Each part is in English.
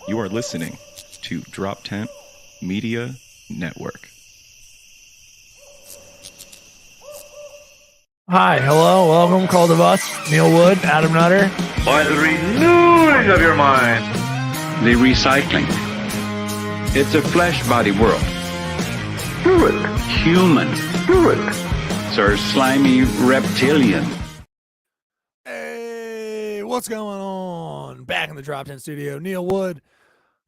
You are listening to Drop Tent Media Network. Hi, hello, welcome. Called of us, Neil Wood, Adam Nutter. By the renewing of your mind. The recycling. It's a flesh body world. Do it. Human. Do it. Sir slimy reptilian. Hey, what's going on? Back in the Drop 10 studio, Neil Wood,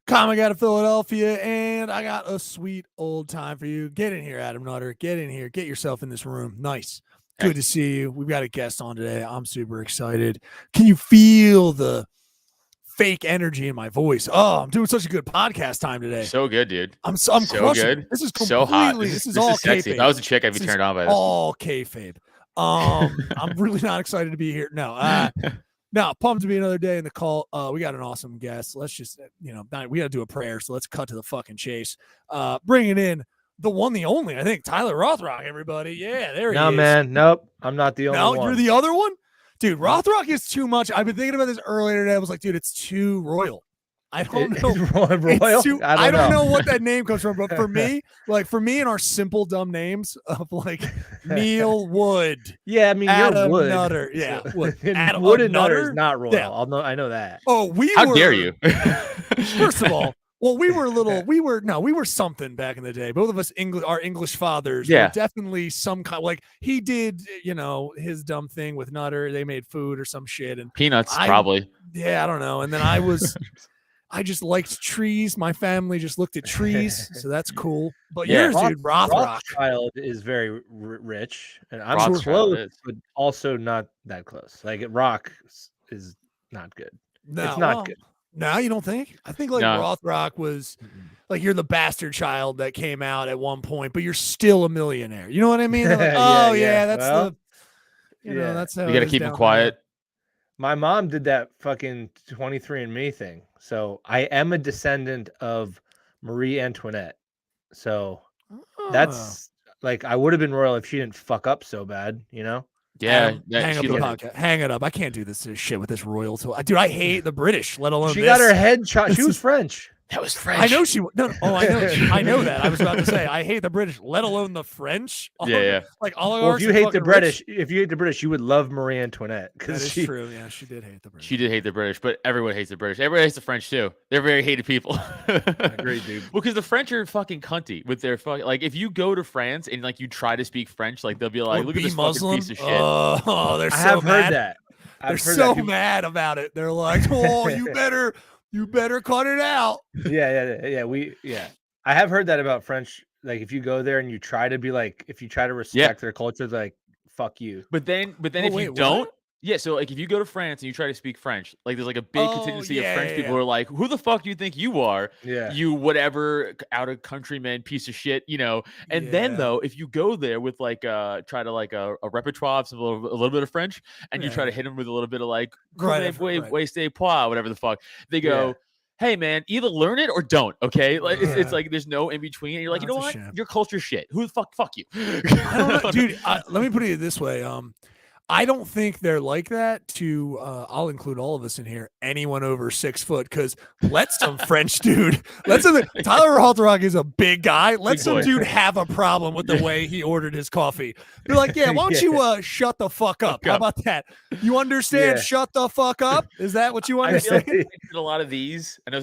comic out of Philadelphia, and I got a sweet old time for you. Get in here, Adam Nutter. Get in here. Get yourself in this room. Nice. Good to see you. We've got a guest on today. I'm super excited. Can you feel the fake energy in my voice? Oh, I'm doing such a good podcast time today. So good, dude. I'm so crushing. good. This is so hot. This is all sexy. kayfabe. If I was a chick, I'd be turned on by this. All kayfabe. I'm really not excited to be here. No, pumped to be another day in the call. We got an awesome guest. Let's just, we got to do a prayer. So let's cut to the fucking chase. Bringing in the one, the only, I think, Tyler Rothrock, everybody. Yeah, there he is. No, man. Nope. I'm not the only one. No, you're the other one? Dude, Rothrock is too much. I've been thinking about this earlier today. I was like, dude, it's too royal. I don't know. Royal? I don't know what that name comes from, but for me and our simple dumb names of like Neil Wood. Yeah, I mean, Adam you're Wood. Nutter. Yeah, Wood. Adam Wood and Nutter is not royal. Yeah. I know that. Oh, How dare you? First of all, well, we were something back in the day. Both of us, our English fathers, were definitely some kind. Like he did, his dumb thing with Nutter. They made food or some shit and Peanuts, probably. Yeah, I don't know. And then I just liked trees. My family just looked at trees, so that's cool. But yours, dude, Rothrock. Rothschild is very rich, and I'm close, but also not that close. Like Rock is not good. No, it's not good. No, you don't think? I think Rothrock was like you're the bastard child that came out at one point, but you're still a millionaire. You know what I mean? Like, that's that's how you got to keep him quiet. My mom did that fucking 23andMe thing. So I am a descendant of Marie Antoinette. So that's like, I would have been royal if she didn't fuck up so bad, Yeah. Hang up the podcast. Hang it up. I can't do this shit with this royal. Dude, I hate the British, let alone she got her head shot. She was French. That was French. I know she. No. Oh, I know. I know that. I was about to say I hate the British, let alone the French. Yeah. Like well, if you hate the British, you would love Marie Antoinette because that is true. Yeah, she did hate the British. She did hate the British, but everyone hates the British. Everybody hates the French too. They're very hated people. Great dude. Well, because the French are fucking cunty with their fucking like. If you go to France and like you try to speak French, like they'll be like, "Look at this fucking piece of shit." Oh, they're so I have mad. heard that. They're so mad about it. They're like, "Oh, you better cut it out." Yeah. I have heard that about French. Like if you go there and you try to be like, if you try to respect their culture, they're like, fuck you. But then if you don't, so like if you go to France and you try to speak French, like there's like a big contingency of French people who are like, who the fuck do you think you are? Yeah. You whatever out of countryman piece of shit, And then though, if you go there with like try to like a repertoire of a little bit of French, and you try to hit them with a little bit of like stay pois, whatever the fuck, they go, hey man, either learn it or don't. Okay, like it's like there's no in between. And you're like, you know what? Your culture's shit. Who the fuck you? I don't know, dude. Let me put it this way. I don't think they're like that to, I'll include all of us in here, anyone over 6 foot, because let some French dude, Tyler Rothrock is a big guy. Let some dude have a problem with the way he ordered his coffee. You're like, why don't you shut the fuck up? How about that? You understand? Shut the fuck up? Is that what you understand? I did a lot of these. I know a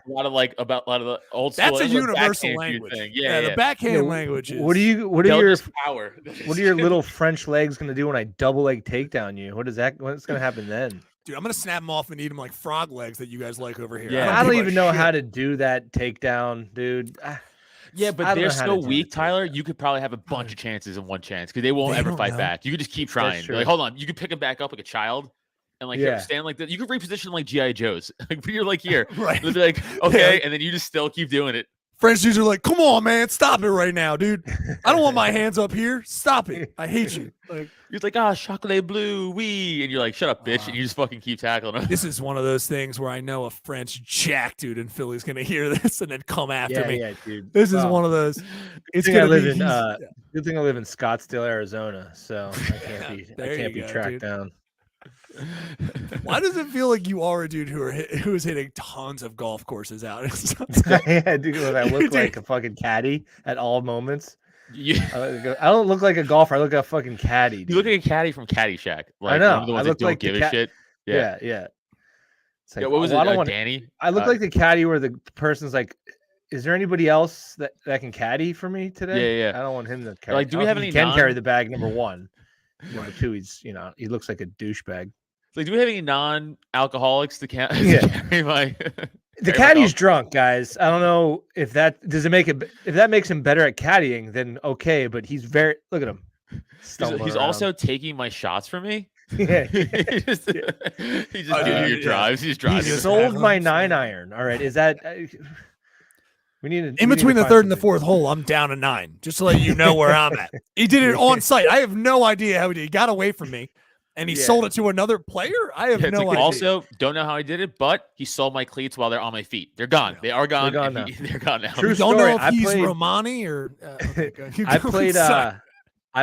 lot of the old school. That's a universal language. Thing. The backhand language is. What are your little French legs going to do when I double leg takedown you? What's going to happen then? Dude, I'm going to snap them off and eat them like frog legs that you guys like over here. Yeah, I don't even know how to do that takedown, dude. Yeah, but they're so weak, Tyler. You could probably have a bunch of chances in one chance because they won't ever fight back. You could just keep trying. Like, hold on, you could pick them back up like a child, and like stand like that. You could reposition like GI Joes. Like you're like here, right? They'll be like, okay, and then you just still keep doing it. French dudes are like, come on, man, stop it right now, dude. I don't want my hands up here. Stop it. I hate you. Like, you're like, chocolate blue, wee. And you're like, shut up, bitch. And you just fucking keep tackling them. This is one of those things where I know a French jack dude in Philly's going to hear this and then come after me. Yeah, dude. This is one of those. It's going to live in, good thing I live in Scottsdale, Arizona. So I can't be tracked down. Why does it feel like you are a dude who's hitting tons of golf courses out? Yeah, dude, I look like a fucking caddy at all moments. Yeah. I don't look like a golfer. I look like a fucking caddy. Dude. You look like a caddy from Caddyshack. Like, I know. One of the ones I look that don't like give a shit. Yeah. It's like, Yeah, what was it? I don't want Danny? I look like the caddy where the person's like, "Is there anybody else that can caddy for me today?" Yeah. I don't want him to carry. Like, do we have any? He can carry the bag. Number one. Number two, he looks like a douchebag. Like, do we have any non-alcoholics to carry my? The caddy's drunk, guys. I don't know if that if that makes him better at caddying, then okay. But he's look at him. He's also taking my shots from me. Yeah. He's just doing your drives. He's driving. He sold my 9-iron. All right, is that? We need in between the third and the fourth hole. I'm down a 9, just to let you know where I'm at. He did it on site. I have no idea how he did. He got away from me. And he sold it to another player? I have no idea. Also, don't know how he did it, but he sold my cleats while they're on my feet. They're gone. They are gone. They're gone now. They're gone now. True don't story. know if he's Romani or I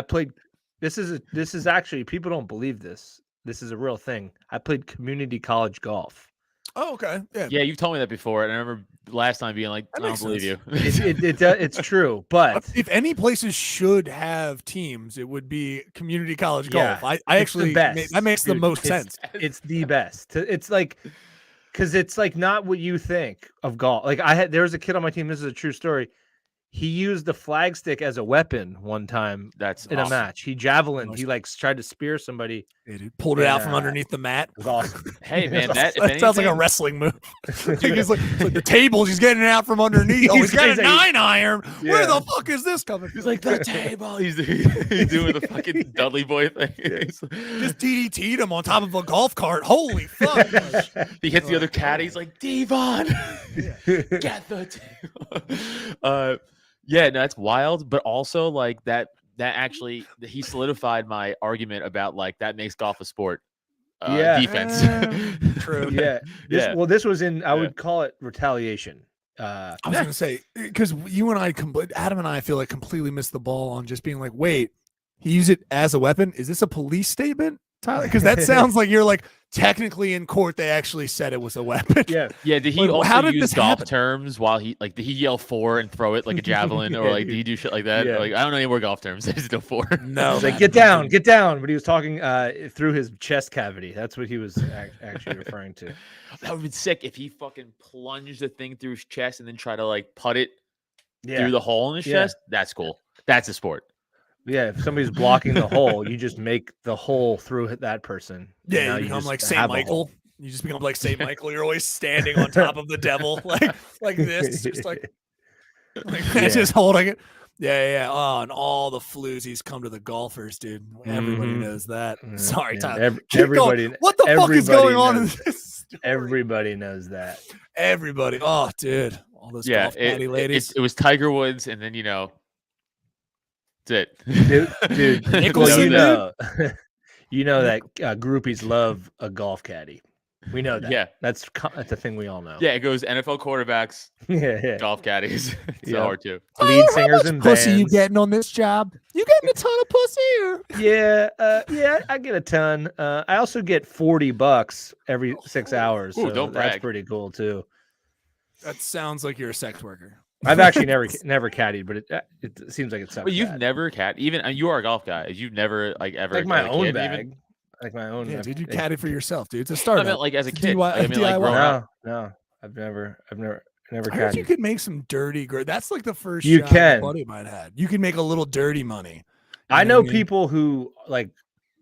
played this is actually, people don't believe this. This is a real thing. I played community college golf. Oh, okay. Yeah, you've told me that before, and I remember last time being like, I don't believe you. It's true, but if any places should have teams, it would be community college golf. I actually that makes the most sense. It's the best. It's like, because it's like not what you think of golf. Like there was a kid on my team. This is a true story. He used the flag stick as a weapon one time. That's in awesome. A match. He javelined. He tried to spear somebody. He pulled it out from underneath the mat. It was awesome. Hey man, that sounds like a wrestling move. He's like the tables. He's getting it out from underneath. Oh, he's got a 9-iron. Yeah. Where the fuck is this coming? He's like the table. He's doing the fucking Dudley Boy thing. Just DDT'd him on top of a golf cart. Holy fuck! He hits the other caddy. He's like, Devon, get the table. Yeah, no, that's wild. But also, like that actually, he solidified my argument about like that makes golf a sport. Defense. True. Yeah. This was in. I would call it retaliation. I was gonna say, because you and I, Adam and I feel like completely missed the ball on just being like, wait, he used it as a weapon. Is this a police statement, Tyler? Because that sounds like you're like, technically in court they actually said it was a weapon. Yeah. Did he also use golf terms while did he yell 4 and throw it like a javelin, or like did he do shit like that? Like, I don't know any more golf terms. There's no 4. No, like get down. But he was talking through his chest cavity. That's what he was actually referring to. That would be sick if he fucking plunged the thing through his chest and then try to like putt it through the hole in his chest. That's cool. That's a sport. Yeah, if somebody's blocking the hole, you just make the hole through that person. Yeah, you become like Saint Michael. You just become like Saint Michael. You're always standing on top of the devil, like this, just like just holding it. Yeah. Oh, and all the floozies come to the golfers, dude. Everybody knows that. Sorry, Tyler. Everybody. What the fuck is going on in this story? Everybody knows that. Everybody. Oh, dude. All those golf caddy ladies. It was Tiger Woods, and then that's it. Dude. Well, you know that groupies love a golf caddy. We know that. Yeah, that's a thing we all know. Yeah, it goes NFL quarterbacks, golf caddies. It's hard too. Lead singers and bands. Pussy you getting on this job? You getting a ton of pussy? Or? Yeah, I get a ton. I also get $40 every 6 hours. Ooh, don't brag. That's pretty cool too. That sounds like you're a sex worker. I've actually never caddied, but it seems like it's. But you've never even you are a golf guy. You've never ever like my own bag. Even? Like my own. Yeah, dude, you caddied for yourself, dude. It's a start. I meant like as a kid. No, I've never caddied. I heard you could make some dirty. That's like the first. You can. Buddy might had. You can make a little dirty money. I know people who like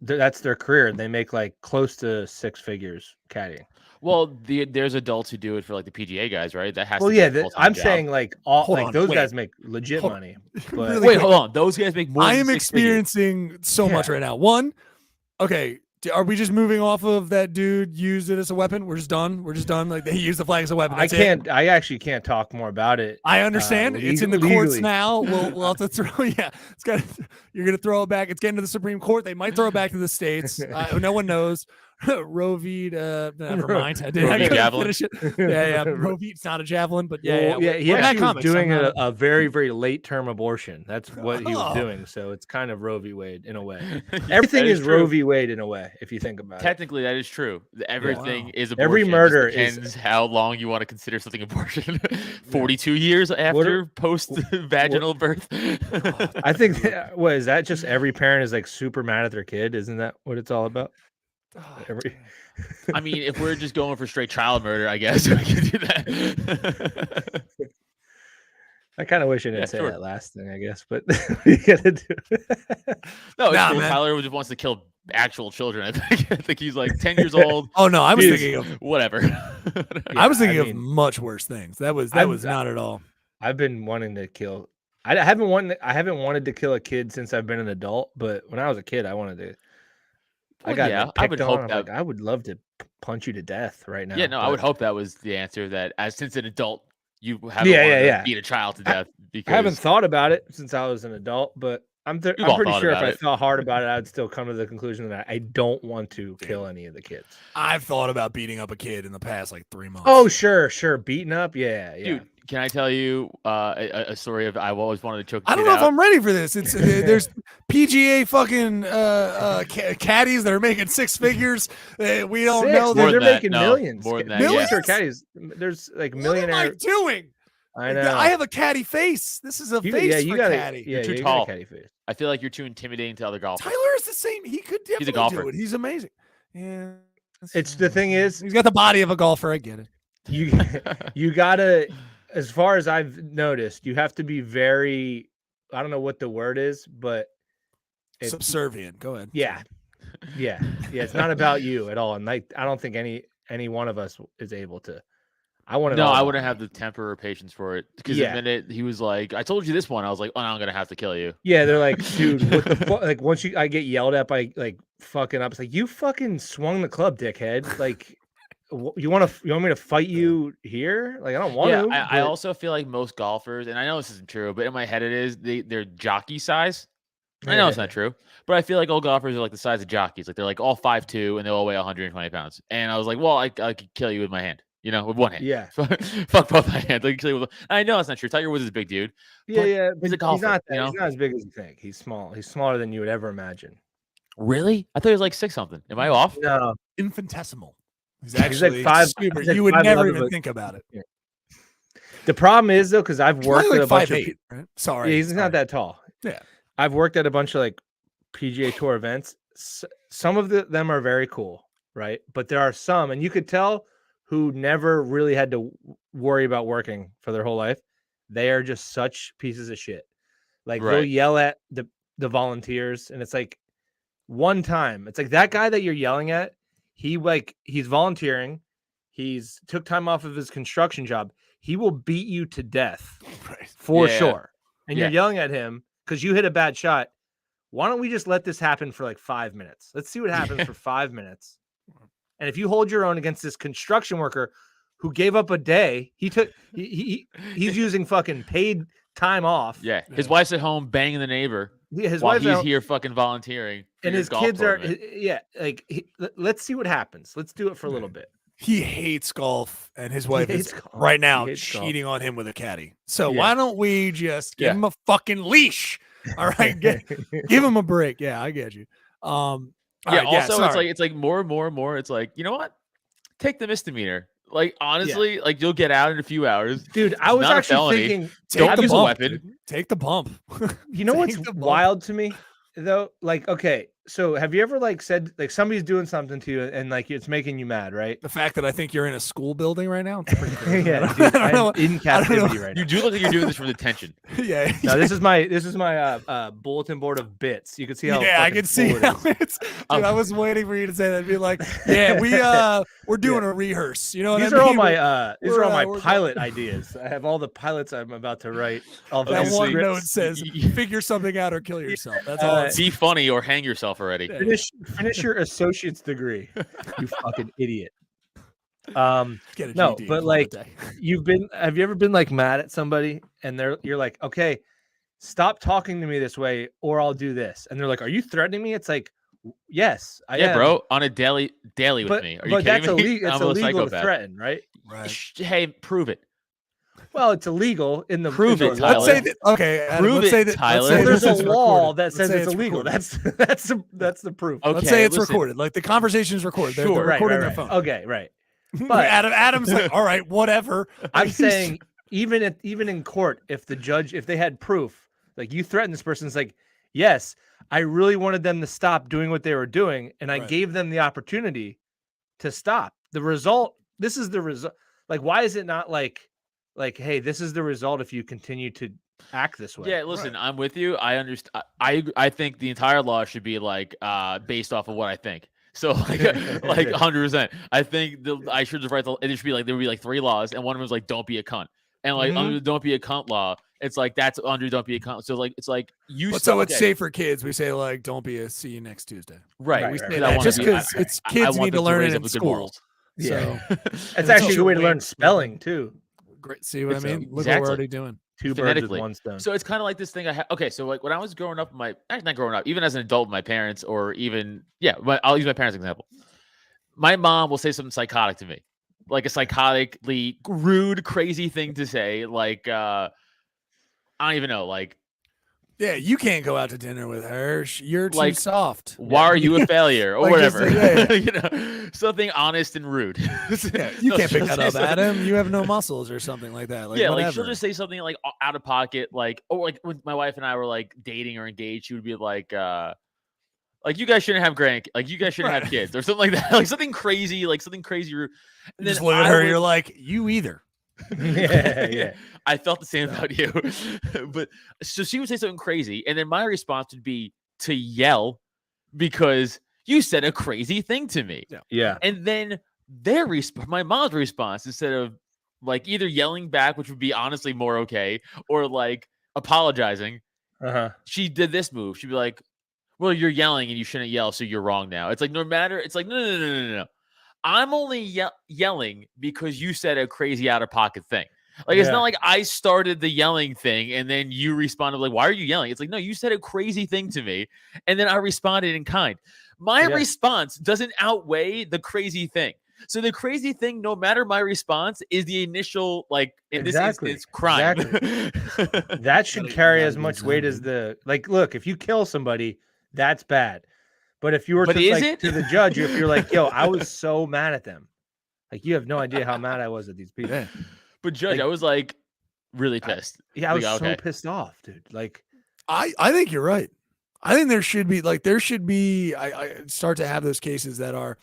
that's their career. They make like close to 6 figures caddying. Well, there's adults who do it for like the PGA guys, right? That has. Well, yeah, I'm saying like those guys make legit money. But wait, hold on, those guys make more. I am experiencing so much right now. One, okay, are we just moving off of that dude used it as a weapon? We're just done. Like he used the flag as a weapon. I actually can't talk more about it. I understand. It's in the courts now. We'll have to throw. Yeah, you're gonna throw it back. It's getting to the Supreme Court. They might throw it back to the states. No one knows. Roe v. Never mind. I Roe didn't v. couldn't javelin. finish it. Yeah. Roe v. It's not a javelin, but yeah. Well, he We're Mad actually was Comics, doing I'm not- a very, very late term abortion. That's what he was Oh. doing. So it's kind of Roe v. Wade in a way. Yeah, Everything that is true. Roe v. Wade in a way, if you think about it. Technically, that is true. Everything Wow. is abortion. Every It just murder is- depends how long you want to consider something abortion. 42 years after post vaginal birth. I think, what is that? Just every parent is like super mad at their kid. Isn't that what it's all about? Oh, Every- damn. I mean, if we're just going for straight child murder, I guess we can do that. I kind of wish I didn't Yeah, say sure. that last thing, I guess, but we gotta do No, it's Nah, cool. man. Tyler just wants to kill actual children. I think he's like 10 years old. Oh no, I was Jeez. thinking of Whatever. I was thinking I of mean, much worse things. That was I'm- not at all. I've been wanting to kill. I haven't wanted to kill a kid since I've been an adult, but when I was a kid, I wanted to. I Well, got yeah, like, I picked would on. hope I'm that- like, I would love to punch you to death right now. Yeah, no, I but would hope that was the answer. That as since an adult, you haven't Yeah, wanted yeah. to beat a child to death. Because I haven't thought about it since I was an adult, but I'm We've I'm all pretty thought sure if about I it. thought hard about it, I'd still come to the conclusion that I don't want to kill any of the kids. I've thought about beating up a kid in the past like 3 months. Oh, sure, beating up, yeah. Dude, can I tell you a story of I always wanted to choke? a I don't kid know if out? I'm ready for this. It's there's PGA fucking caddies that are making 6 figures. We don't Six, know. dude, More they're than that, making no, millions. more than that, Millions? yeah. Or caddies. There's like What am I millionaire. doing? I know. I have a caddy face. This is a You- face yeah, you for got caddy. Yeah, too you got a tall. caddy face. I feel like you're too intimidating to other golfers. Tyler is the same. He could definitely golfer. do it. He's amazing. Yeah. It's the thing is, He's got the body of a golfer. I get it. you you gotta, as far as I've noticed, you have to be very. I don't know what the word is, but Subservient. Go ahead. yeah. It's not about you at all, and like I don't think any one of us is able to. I want to. No, I wouldn't have the temper or patience for it. Because Yeah. the minute he was like, "I told you this one," I was like, "Oh, no, I'm gonna have to kill you." Yeah, they're like, dude, what the fuck? Like once I get yelled at by like fucking up, it's like you fucking swung the club, dickhead. Like, you want me to fight you here? Like I don't want Yeah, to. I but- also feel like most golfers, and I know this isn't true, but in my head it is. They're jockey size. I know it's not true, but I feel like all golfers are like the size of jockeys. Like they're like all 5'2" and they all weigh 120 pounds. And I was like, well, I could kill you with my hand, with one hand. Yeah, Fuck both my hands. I, can kill you with, I know it's not true. Tiger Woods is a big dude. yeah. He's a but golfer, not you know? he's not as big as you think. He's small. He's smaller than you would ever imagine. Really? I thought he was like 6 something. Am I off? No, Infinitesimal. He's like actually five- super. he's like You would 5'11", never even but- think about it. the problem is though, because I've He's worked probably at like a bunch of. 5'8", right? Sorry. Yeah, he's sorry. not that tall. Yeah. I've worked at a bunch of like PGA Tour events. Some of them are very cool, right? But there are some, and you could tell who never really had to worry about working for their whole life. They are just such pieces of shit. Like they'll Right. yell at the volunteers, and it's like one time, it's like that guy that you're yelling at. He's volunteering. He's took time off of his construction job. He will beat you to death Right. for Yeah. sure. And Yeah. you're yelling at him because you hit a bad shot. Why don't we just let this happen for like 5 minutes? Let's see what happens Yeah. for 5 minutes. And if you hold your own against this construction worker who gave up a day, he's using fucking paid time off. Yeah. His Yeah. wife's at home banging the neighbor Yeah, his while wife's he's out, here fucking volunteering. for and your his golf kids tournament. let's see what happens. Let's do it for a little bit. He hates golf, and his wife hates is golf. right now He hates golf. cheating on him with a caddy. So Yeah. why don't we just give Yeah. him a fucking leash? All right, give him a break. Yeah, I get you. all Yeah. right, Also, sorry. it's like more and more and more. It's like, you know what? Take the misdemeanor. Like honestly, like you'll get out in a few hours. Dude, I It's was not a actually felony. thinking, Take Don't the use a bump, weapon. dude. Take the bump. you know what's Take the bump. wild to me though? Like, okay, so have you ever like said like somebody's doing something to you and like it's making you mad, right? The fact that I think you're in a school building right now. It's pretty crazy. Yeah, I dude, don't know. I'm in I don't know. captivity right now. You do look like you're doing this from detention. Yeah. No, this is my bulletin board of bits. You can see how Yeah, I fucking can see full it how is. it's. Dude, I was waiting for you to say that. Be like, yeah, we're doing a rehearse. You know what These I are all mean? my these are all my we're pilot ideas. I have all the pilots I'm about to write. All That those one scripts. note says, "Figure something out or kill yourself." That's all. It's Be funny or hang yourself already. Yeah. Finish your associate's degree. You fucking idiot. Get a No, GED, but call it a like day. have you ever been like mad at somebody and you're like, okay, stop talking to me this way or I'll do this. And they're like, are you threatening me? It's like, Yes, I Yeah, am. bro, on a daily with me. Are you but that's kidding me? illegal. It's I'm a illegal to psychopath. threaten, right? Right. Hey, prove it. Well, it's illegal in the Prove in it, the Tyler. law. Let's say that. Okay, Adam, Prove let's it, say that. Tyler. Let's say Well, there's this a is law recorded. that Let's says say it's illegal. recorded. That's the proof. Okay, Let's say it's listen. recorded. Like the conversation is recorded. They're Sure. Right, recording right, their right. phone. Okay, right. But Adam's like, all right, whatever. I'm Like, saying even in court, if they had proof, like you threatened this person, it's like, yes, I really wanted them to stop doing what they were doing, and I Right. gave them the opportunity to stop. The result, this is the result. Like, why is it not like, hey, this is the result if you continue to act this way? Yeah, listen, I'm with you. I understand. I think the entire law should be like based off of what I think. So like 100%. I think I should just write it should be like there would be like 3 laws, and one of them is like don't be a cunt, and like under the don't be a cunt law, it's like that's under don't be a cunt. So like it's like you. But so it's safe for kids. We say like don't be a see you next Tuesday. Right. We right, say right. that just because it's kids need to learn it in school. Yeah, So it's actually a good way to learn spelling too. great. See what I mean? Look what exactly. we're already doing. 2 birds with Phonetically. 1 stone. So it's kind of like this thing I had. Okay, so like when I was growing up, not growing up, even as an adult, my parents, or even I'll use my parents' example. My mom will say something psychotic to me, like a psychotically rude, crazy thing to say. Like I don't even know. Like Yeah, you can't go out to dinner with her. You're too Like, soft. why are you a failure or Like, just, whatever? yeah. Something honest and rude. Yeah, you can't pick that up, Adam. You have no muscles or something like that. Like, yeah, whatever. like she'll just say something like out of pocket, like like when my wife and I were like dating or engaged, she would be like you guys shouldn't have like you guys shouldn't have kids or something like that, like something crazy rude. And just look at her, you're like, you either. yeah. I felt the same about you. But so she would say something crazy, and then my response would be to yell because you said a crazy thing to me. Yeah. And then my mom's response, instead of like either yelling back, which would be honestly more okay, or like apologizing, she did this move. She'd be like, well, you're yelling and you shouldn't yell, so you're wrong now. It's like it's like no. I'm only yelling because you said a crazy out of pocket thing. Like, it's not like I started the yelling thing and then you responded like, why are you yelling? It's like, no, you said a crazy thing to me. And then I responded in kind. My response doesn't outweigh the crazy thing. So the crazy thing, no matter my response, is the initial, like in this instance, crime. Exactly. That should carry as much weight as like, look, if you kill somebody, that's bad. But if you were to the judge, if you're like, yo, I was so mad at them. Like, you have no idea how mad I was at these people. Yeah. But judge, I was like really pissed. I was so pissed off, dude. Like, I think you're right. I think there should be I start to have those cases that are,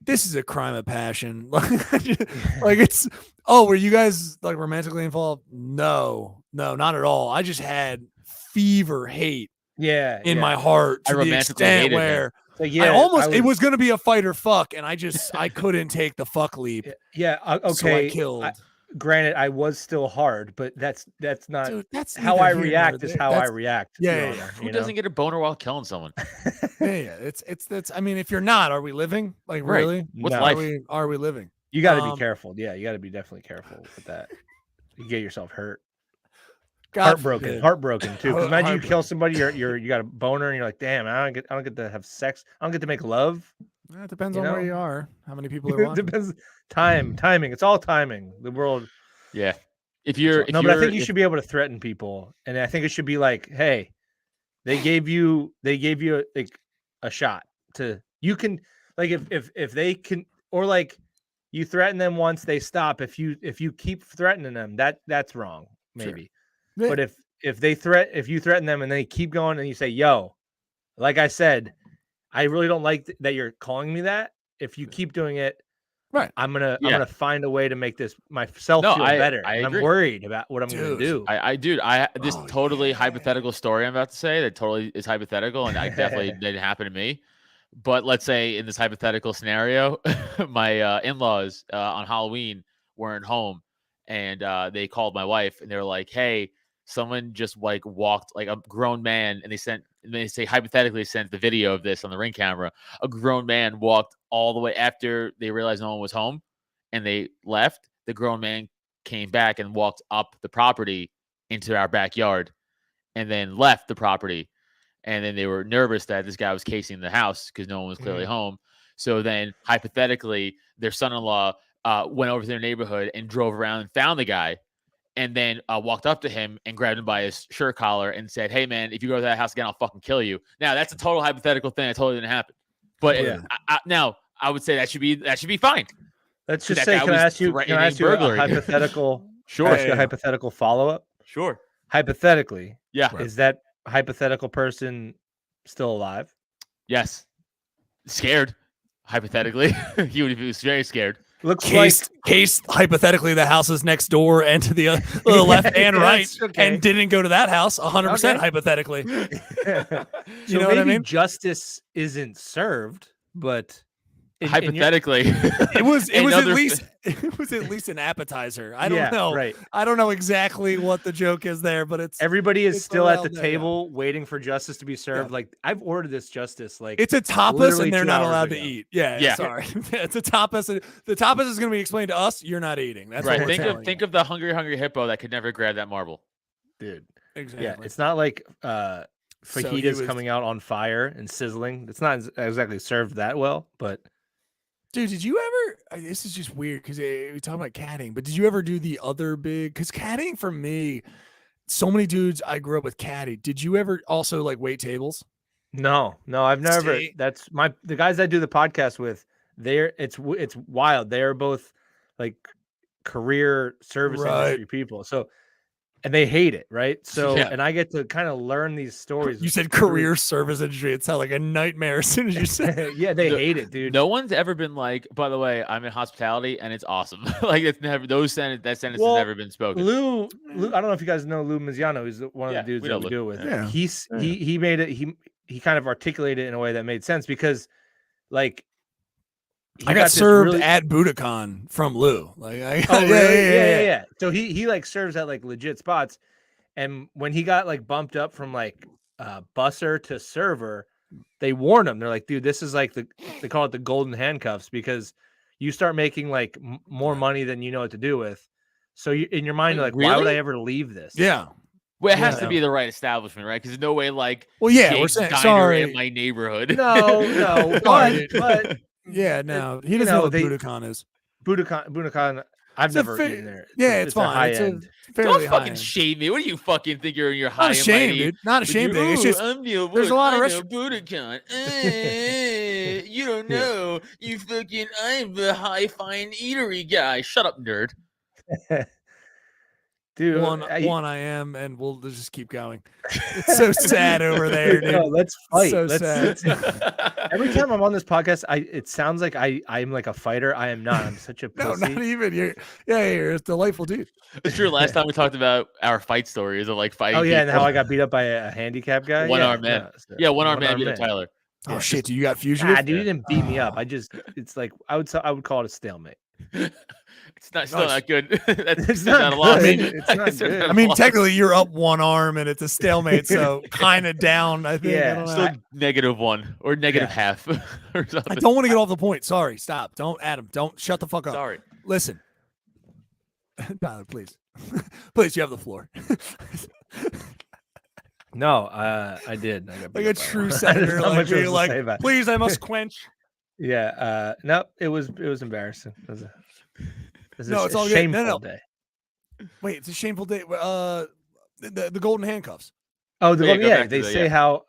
this is a crime of passion. Like it's, were you guys like romantically involved? No, not at all. I just had fever hate in my heart to the extent where it was going to be a fight or fuck. And I couldn't take the fuck leap. Yeah. Okay. So I killed. Granted, I was still hard, but that's not. Dude, that's how I react. Is how I react. Yeah. Who doesn't get a boner while killing someone? Yeah. It's. I mean, if you're not, are we living? Like, really? What's life? Are we living? You got to be careful. Yeah, you got to be definitely careful with that. You get yourself hurt. Heartbroken too. Because imagine you kill somebody, you got a boner, and you're like, damn, I don't get to have sex. I don't get to make love. It depends on where you are. How many people are watching. It depends. Timing. It's all timing. The world. Yeah. But I think you should be able to threaten people, and I think it should be like, hey, they gave you like a shot to. You can like if they can, or like you threaten them once they stop. If you keep threatening them, that's wrong maybe. Sure. Yeah. But if you threaten them and they keep going and you say, yo, like I said, I really don't like that you're calling me that. If you keep doing it, right, I'm gonna find a way to make myself feel better. I'm worried about what I'm gonna do. This totally hypothetical story I'm about to say that totally is hypothetical, and I definitely didn't happen to me. But let's say in this hypothetical scenario, my in-laws on Halloween weren't home, and they called my wife and they were like, hey, someone just like walked, like a grown man, and they say hypothetically sent the video of this on the Ring camera. A grown man walked all the way after they realized no one was home, and they left. The grown man came back and walked up the property into our backyard, and then left the property. and then they were nervous that this guy was casing the house because no one was clearly home. So then, hypothetically, their son-in-law went over to their neighborhood and drove around and found the guy, and then walked up to him and grabbed him by his shirt collar and said, "Hey, man, if you go to that house again, I'll fucking kill you." Now, that's a total hypothetical thing. That totally didn't happen. But now, I would say that should be fine. Let's just say, can I ask you a hypothetical? Sure. Ask you a hypothetical follow-up. Sure. Hypothetically, Yeah. is that hypothetical person still alive? Yes. Scared. Hypothetically, he was very scared. Looks case hypothetically the house is next door and to the left and right, and didn't go to that house 100% hypothetically. You know what I mean? Justice isn't served, but hypothetically, it was at least an appetizer. I don't know. Right. I don't know exactly what the joke is there, but everybody is still at the table waiting for justice to be served. Yeah. Like, I've ordered this justice. Like, it's a tapas and they're not allowed to eat. Yeah. Sorry, it's a tapas. The tapas is going to be explained to us. You're not eating. That's right. Think of the hungry hippo that could never grab that marble, dude. Exactly. Yeah, it's not like fajitas coming out on fire and sizzling. It's not exactly served that well, but. Dude, did you ever? This is just weird because we talk about caddying, but did you ever do the other big? Because caddying for me, so many dudes I grew up with caddy. Did you ever also like wait tables? No, I've never. That's the guys I do the podcast with. It's wild. They are both like career service industry people. So. And they hate it, right? So, and I get to kind of learn these stories. You said career service industry. It sounded like a nightmare as soon as you said it. Yeah, they hate it, dude. No one's ever been like, by the way, I'm in hospitality and it's awesome. Like, it's never, that sentence has never been spoken. Lou, I don't know if you guys know Lou Mizziano. He's one of the dudes that we do it with. Yeah. He made it, he kind of articulated it in a way that made sense because, like, I got served at Budokan from Lou. Like, yeah. So he like serves at like legit spots, and when he got like bumped up from like busser to server, they warn him. They're like, dude, this is like they call it the golden handcuffs because you start making like more money than you know what to do with. So you, in your mind, you're like, why would I ever leave this? Yeah. Well, it has to be the right establishment, right? Because there's no way like, we're saying sorry in my neighborhood. No, but. Yeah, no, he doesn't know what Budokan is. Budokan, I've never eaten there. It's fine. It's don't fucking shame me. What do you fucking think you're in your high? Not ashamed, dude. Not ashamed. It's just there's a lot of restaurants. Budokan. You don't know. You fucking. I'm the high fine eatery guy. Shut up, nerd. Dude, one I am, and we'll just keep going. It's so sad over there, dude. No, let's fight. So sad. Every time I'm on this podcast, it sounds like I'm like a fighter. I am not. I'm such a pussy. No, not even. You're a delightful dude. It's true. Last time we talked about our fight stories of like fighting. Oh yeah, people. And how I got beat up by a handicapped guy. One-armed man. One-armed man beat up Tyler. Oh shit! Do you got fugitive? Dude, you didn't beat me up. It's like I would call it a stalemate. It's not still not good. It's not a lot. It's not good. I mean, technically, you're up one arm and it's a stalemate, so kind of down. I think. Yeah, still -1 or -half. Or something. I don't want to get off the point. Sorry, stop. Don't, Adam. Don't shut the fuck up. Sorry. Listen, Tyler, please, please, you have the floor. No, I did. I got like a true senator, like please, I must quench. Yeah. No, it was embarrassing. It's all shameful good. No. day. Wait, it's a shameful day. The golden handcuffs. Oh, they say how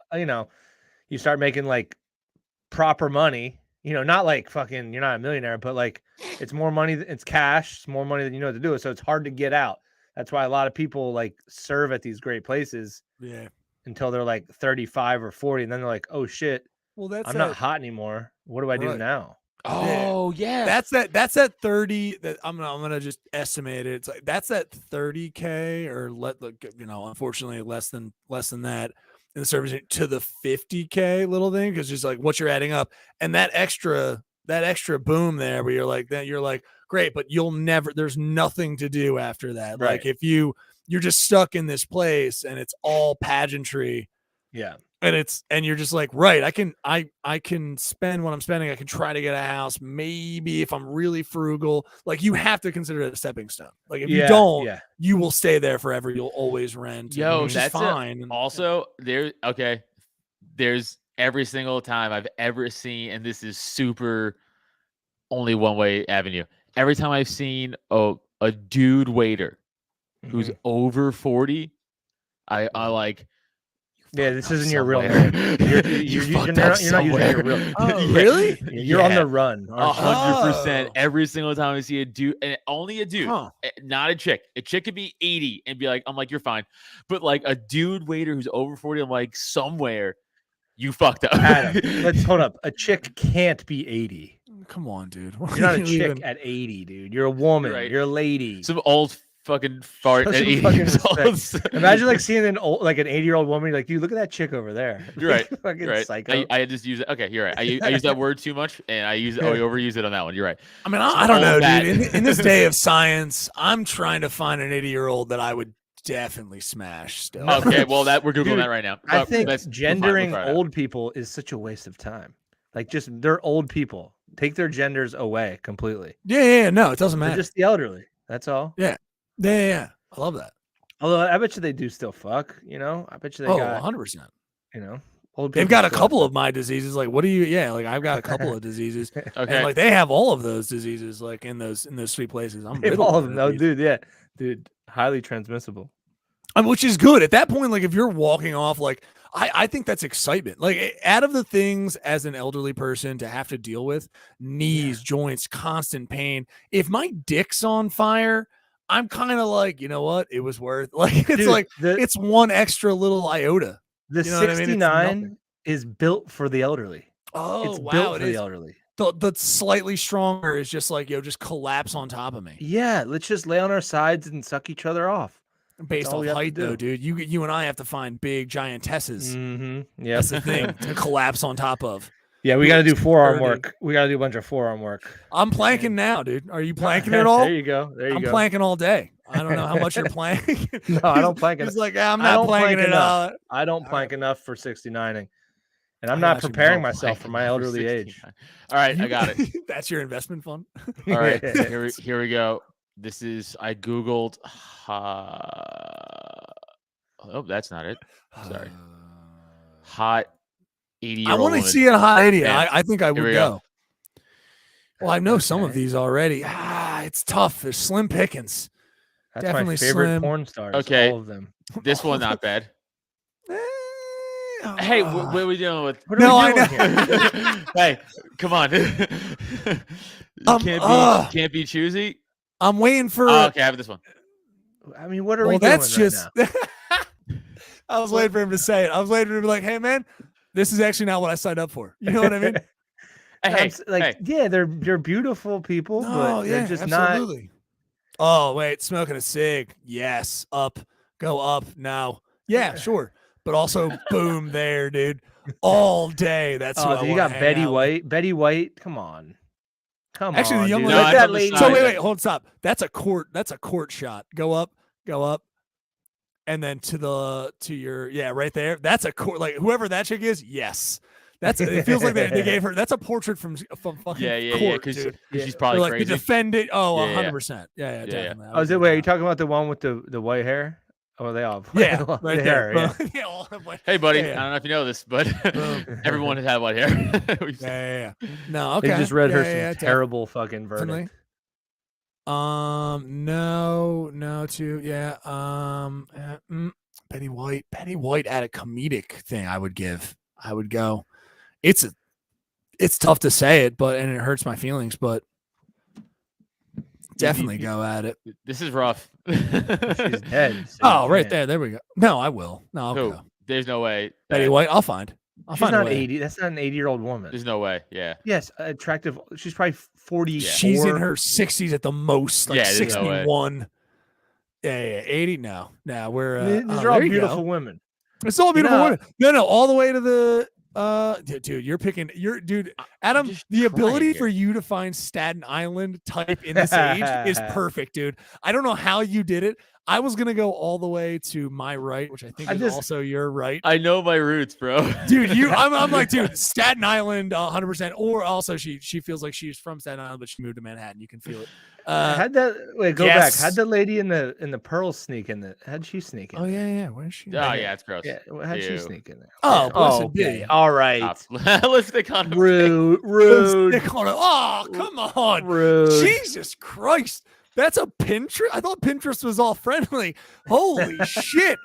you start making like proper money. Not like fucking you're not a millionaire, but like it's more money. It's cash. It's more money than you know what to do with. So it's hard to get out. That's why a lot of people like serve at these great places. Yeah. Until they're like 35 or 40, and then they're like, oh shit, I'm not hot anymore. What do I do now? Oh yeah. That's that 30 that I'm gonna just estimate it. It's like that's that 30K or unfortunately less than that in the service to the 50K little thing, because just like what you're adding up and that extra boom there where you're like great, but there's nothing to do after that. Right. Like if you're just stuck in this place and it's all pageantry. Yeah. And you're just like, right, I can spend what I'm spending. I can try to get a house. Maybe if I'm really frugal, like you have to consider it a stepping stone. Like if you don't, you will stay there forever. You'll always rent. Yo, which that's is fine. Also, okay. there's every single time I've ever seen, and this is super only one way avenue. Every time I've seen a dude waiter who's over 40, I like. Yeah, this isn't your real somewhere. name. You're not using your real. Oh, really? You're on the run. 100%. Every single time I see a dude, and only a dude, Huh. not a chick. A chick could be 80 and be like, I'm like, you're fine. But like a dude waiter who's over 40, I'm like, somewhere you fucked up. Adam, let's hold up. A chick can't be 80. Come on, dude. You're not a chick at 80, dude. You're a woman. Right. You're a lady. Some old fucking fart Show at some 80 fucking years old. respect. Imagine like seeing an 80-year-old woman. You're like, dude, look at that chick over there. You're right. Fucking You're right. psycho. I just use it. Okay, you're right. I use that word too much, and I overuse it on that one. You're right. I mean, I don't know, bad. dude. In this day of science, I'm trying to find an 80-year-old that I would definitely smash still. Okay, well we're googling Dude, that right now. I think we're gendering fine, we'll try it old people is such a waste of time. Like, just they're old people. Take their genders away completely. Yeah. No, it doesn't They're matter. just the elderly. That's all. Yeah. I love that. Although I bet you they do still fuck. I bet you they got 100%. old. They've people got a still couple have of my diseases. Like, what do you? Yeah, like I've got a couple of diseases. Okay. And like they have all of those diseases, like in those sweet places. I'm They have riddled all of with them. No, these. dude. Yeah, dude. Highly transmissible. Which is good at that point. Like if you're walking off, like I think that's excitement. Like out of the things as an elderly person to have to deal with, knees, joints, constant pain. If my dick's on fire, I'm kind of like, you know what? It was worth. Like it's Dude, like it's one extra little iota. The You know what I mean? It's 69 nothing. is built for the elderly. Oh It's wow, built it for the is. elderly. The slightly stronger is just like just collapse on top of me. Yeah, let's just lay on our sides and suck each other off. Based all on we have to height, though, do. dude. You and I have to find big giantesses. Mm-hmm. Yeah, That's the thing to collapse on top of. yeah. We got to do forearm Sturdy. work. We got to do a bunch of forearm work. I'm planking now, dude. Are you planking at all? There you go. There you I'm go. planking all day. I don't know how much you're planking. No, I don't plank He's enough. like, I'm I not don't planking plank it all. I don't plank enough for 69ing, and I'm I not got you, preparing bro. myself for my elderly age. All right, I got it. That's your investment fund. All right, here we go. This is I googled. Oh, that's not it. Sorry. Hot 80-year-old I want to woman. see a hot 80. Yeah. I think I would we go. go. Well, I know some of Okay. these already. It's tough. There's slim pickings. That's Definitely my favorite slim. porn stars. Okay. All of them. This one not bad. Hey, what are we dealing with? What are No, we I doing know. here? Hey, come on. Can't be choosy. I'm waiting for. Oh, okay, I have this one. I mean, what are well, we doing that's right just. now? I was waiting for him to say it. I was waiting for him to be like, "Hey, man, this is actually not what I signed up for." You know what I mean? Hey, Yeah, they're beautiful people, but they're just absolutely. Oh wait, smoking a cig. Yes, up, go up now. Yeah, sure, but also boom there, dude, all day. That's who not. I Oh, you wanna got hang Betty out with. White. Betty White, come on, Actually, the young dude. lady- Let No, that I lady. So Nice. wait, hold, stop. That's a court. That's a court shot. Go up, and then to your right there. That's a court. Like whoever that chick is, yes. That's it. Feels like they gave her. That's a portrait from fucking yeah, court, because dude. she's They're probably like to crazy. defend it. Oh, Yeah, yeah. 100%. Yeah, definitely. Oh, is it? Wait, are you talking about the one with the white hair? Oh, they all. Yeah, the right hair, there. yeah. Yeah, all of white- Hey, buddy, Yeah, yeah. I don't know if you know this, but Boom. everyone has had white hair. Yeah. No, okay. They just read her Yeah, some terrible fucking definitely. verdict. No, too. Yeah. Betty White at a comedic thing. I would go. It's tough to say it, and it hurts my feelings, but definitely go at it. This is rough. She's dead. so Oh, you right can't. there. There we go. No, I will. No, I'll Who? go. There's no way. Betty that- White. I'll find She's a not way. 80. That's not an 80-year-old woman. There's no way. Yeah. Yes, attractive. She's probably 40. She's in her 60s at the most, like Yeah, there's no way. 61. Yeah, 80. No, we're These oh, are all there you go. beautiful women. It's all beautiful know- women. No, all the way to the dude, you're picking Adam, just the ability trying for you to find Staten Island type in this age is perfect, dude. I don't know how you did it. I was gonna go all the way to my right, which I think is also your right. I know my roots, bro. Dude, I'm like, dude, Staten Island 100%. Or also she feels like she's from Staten Island, but she moved to Manhattan. You can feel it. How'd that go back? yes. How'd the lady in the pearls sneak in? How'd she sneak in? Oh yeah. Where's she? Oh yeah, it's gross. Yeah, how'd she Ew. sneak in there? Oh, blessed okay. be. All right. Lipstick on a Rude. Rude. Lipstick on it. Oh, come on. Rude. Jesus Christ. That's a Pinterest. I thought Pinterest was all friendly. Holy shit.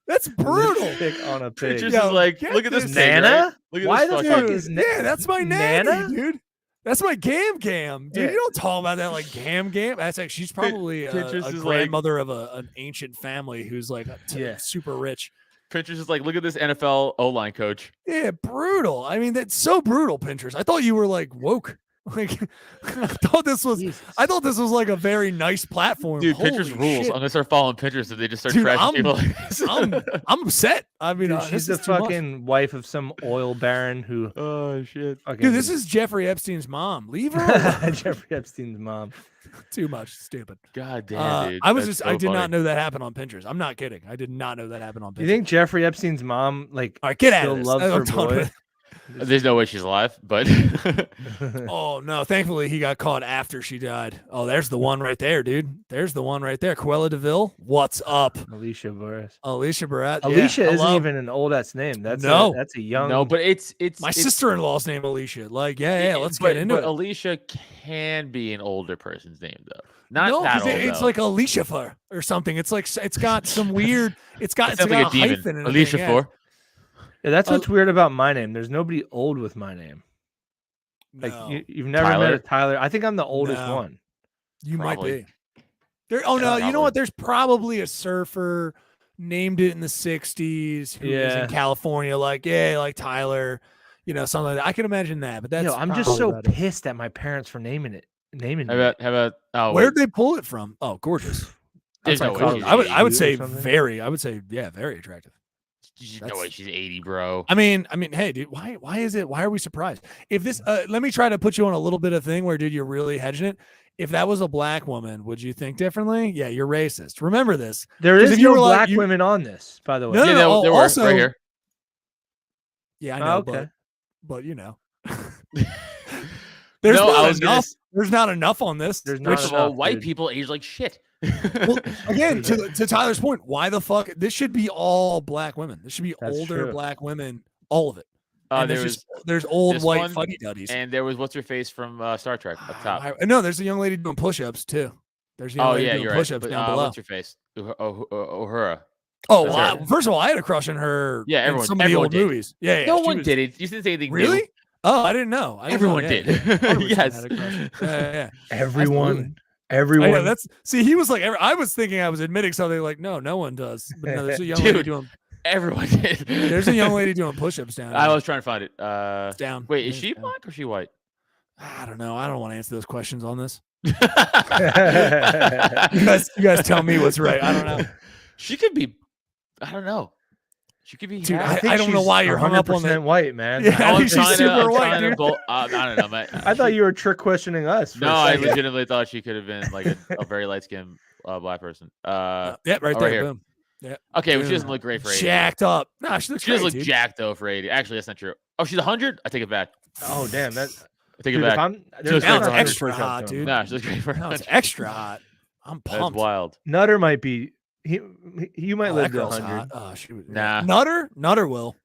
That's brutal. Lipstick on a pig. Pinterest Yo, is like, get look at this this- pig, Nana? right? Look at Why this the fucking- fuck is Yeah, that's my nanny, Nana? dude. That's my gam, dude. Yeah. You don't talk about that like gam. That's like she's probably Pinterest a is like- grandmother of an ancient family who's like Yeah. super rich. Pinterest is like, look at this NFL O-line coach. Yeah, brutal. I mean, that's so brutal. Pinterest. I thought you were like woke. Like I thought this was like a very nice platform. Dude, Holy Pinterest rules. shit. I'm gonna start following Pinterest if they just start Dude, trashing I'm- people. I'm upset. I mean, Dude, this she's the is too much. fucking wife of some oil baron who. Oh shit. Dude, this is Jeffrey Epstein's mom. Leave her alone. Jeffrey Epstein's mom. Too much. Stupid. God damn, dude. I was That's just so I did funny. not know that happened on Pinterest. I'm not kidding. I did not know that happened on Pinterest. You think Jeffrey Epstein's mom like All right, get out still of this. loves I'm her done boy? with it. There's no way she's alive, but Oh no! Thankfully, he got caught after she died. Oh, there's the one right there, dude. There's the one right there. Cruella DeVille. What's up? Alicia Boris. Alicia Barat. Alicia yeah, isn't hello. even an old ass name. That's No. that's a young. no, but it's My it's- sister-in-law's name Alicia. Like, yeah, let's get into but it. Alicia can be an older person's name though. Not No, that 'cause old. it's though. like Alicia for or something. It's like it's got some weird. It's got it it's sounds got like a hyphen demon. in it, Alicia yeah. Four. Yeah, that's what's weird about my name. There's nobody old with my name. Like No, you've never met Tyler? a Tyler. I think I'm the oldest No. one. you might probably. be. There. Oh no, you probably. know what? There's probably a surfer named it in the '60s who was Yeah. in California. Like Tyler. Something like that. I can imagine that, but that's. Yo, I'm just probably so about it. pissed at my parents for naming me. How about oh Where'd wait. they pull it from? Oh, gorgeous. There's That's no like way college. she's I would 80. say or something? very. I would say very attractive. There's no that's- way she's 80, bro. I mean, hey, dude, why is it? Why are we surprised? If this, let me try to put you on a little bit of thing where, dude, you're really hedging it. If that was a black woman, would you think differently? Yeah, you're racist. Remember this. There 'Cause is if you no were like- black you- women on this, by the way. No, yeah, no, there were also- right here. Yeah, I Oh, know, okay. but there's No, not I was gonna enough. s- There's not enough on this. There's not First of all, enough, white dude. people age like shit. Well, again, to Tyler's point, why the fuck? This should be all black women. This should be That's older true. black women, all of it. And There there's was there's old this white one, fuddy duddies. and there was what's her face from Star Trek up top. No, there's a young lady doing push-ups too. There's a young Oh lady yeah, doing you're right. push-ups But, down below. what's her face? Uhura. Oh, That's wow. her. First of all, I had a crush on her. Yeah, in everyone- some of the everyone old did. movies. Yeah, No she one was- did it. You didn't say anything new. Really? Oh, I didn't know. I didn't know, Everyone yeah, did. yeah. 100% Yes. had a crush. Yeah. Everyone. I Everyone. know, that's see. He was like, I was thinking I was admitting something like, no one does. But no, there's a young lady Dude. doing. Everyone did. There's a young lady doing push-ups down. I there. was trying to find it. It's down. Wait, is It's she down. black or is she white? I don't know. I don't want to answer those questions on this. yeah, You guys tell me what's right. I don't know. She could be. I don't know. She could be. Dude, half. I don't know why you're hung up on that. white, man. Yeah, Oh, I I'm think she's trying to- super I'm white, trying to dude. I don't know. Man. I thought you were trick questioning us. For No, a I second. legitimately thought she could have been like a very light skinned black person. Yeah, right oh, right there. here. Boom. Okay, but she Dude. doesn't look great for 80. Jacked up. Nah, she looks She does great, look dude. jacked though for 80. Actually, that's not true. Oh, she's 100. I take it back. Oh damn, that. I take Dude, it if back. I'm, looks there's great not for a 100 extra push-ups hot, on dude. it. Nah, she looks great for No, it's 100. extra hot. I'm That's pumped. wild. Nutter might be. You might Oh, live that to girl's 100. hot. Oh, she would. Nah. Nutter will.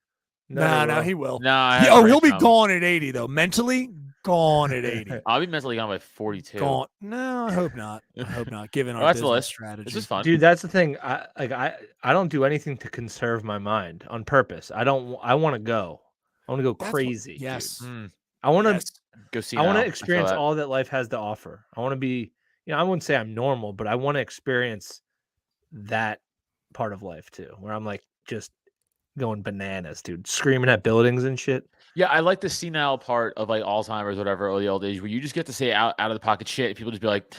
Nutter No, will. he will. Nah. He'll be gone at 80 though. Mentally gone at 80. I'll be mentally gone by 42. Gone. No, I hope not. I hope not. Given our Oh, that's the business list. strategy. This is fun. Dude, that's the thing. I don't do anything to conserve my mind on purpose. I want to go. I want to go That's what- crazy. dude. yes. I want to. Yes. Go see. I want now. to feel experience that. all that life has to offer. I want to be. I wouldn't say I'm normal, but I want to experience that part of life too, where I'm like just going bananas, dude, screaming at buildings and shit. Yeah, I like the senile part of like Alzheimer's, whatever, or the old age, where you just get to say out of the pocket shit. And people just be like,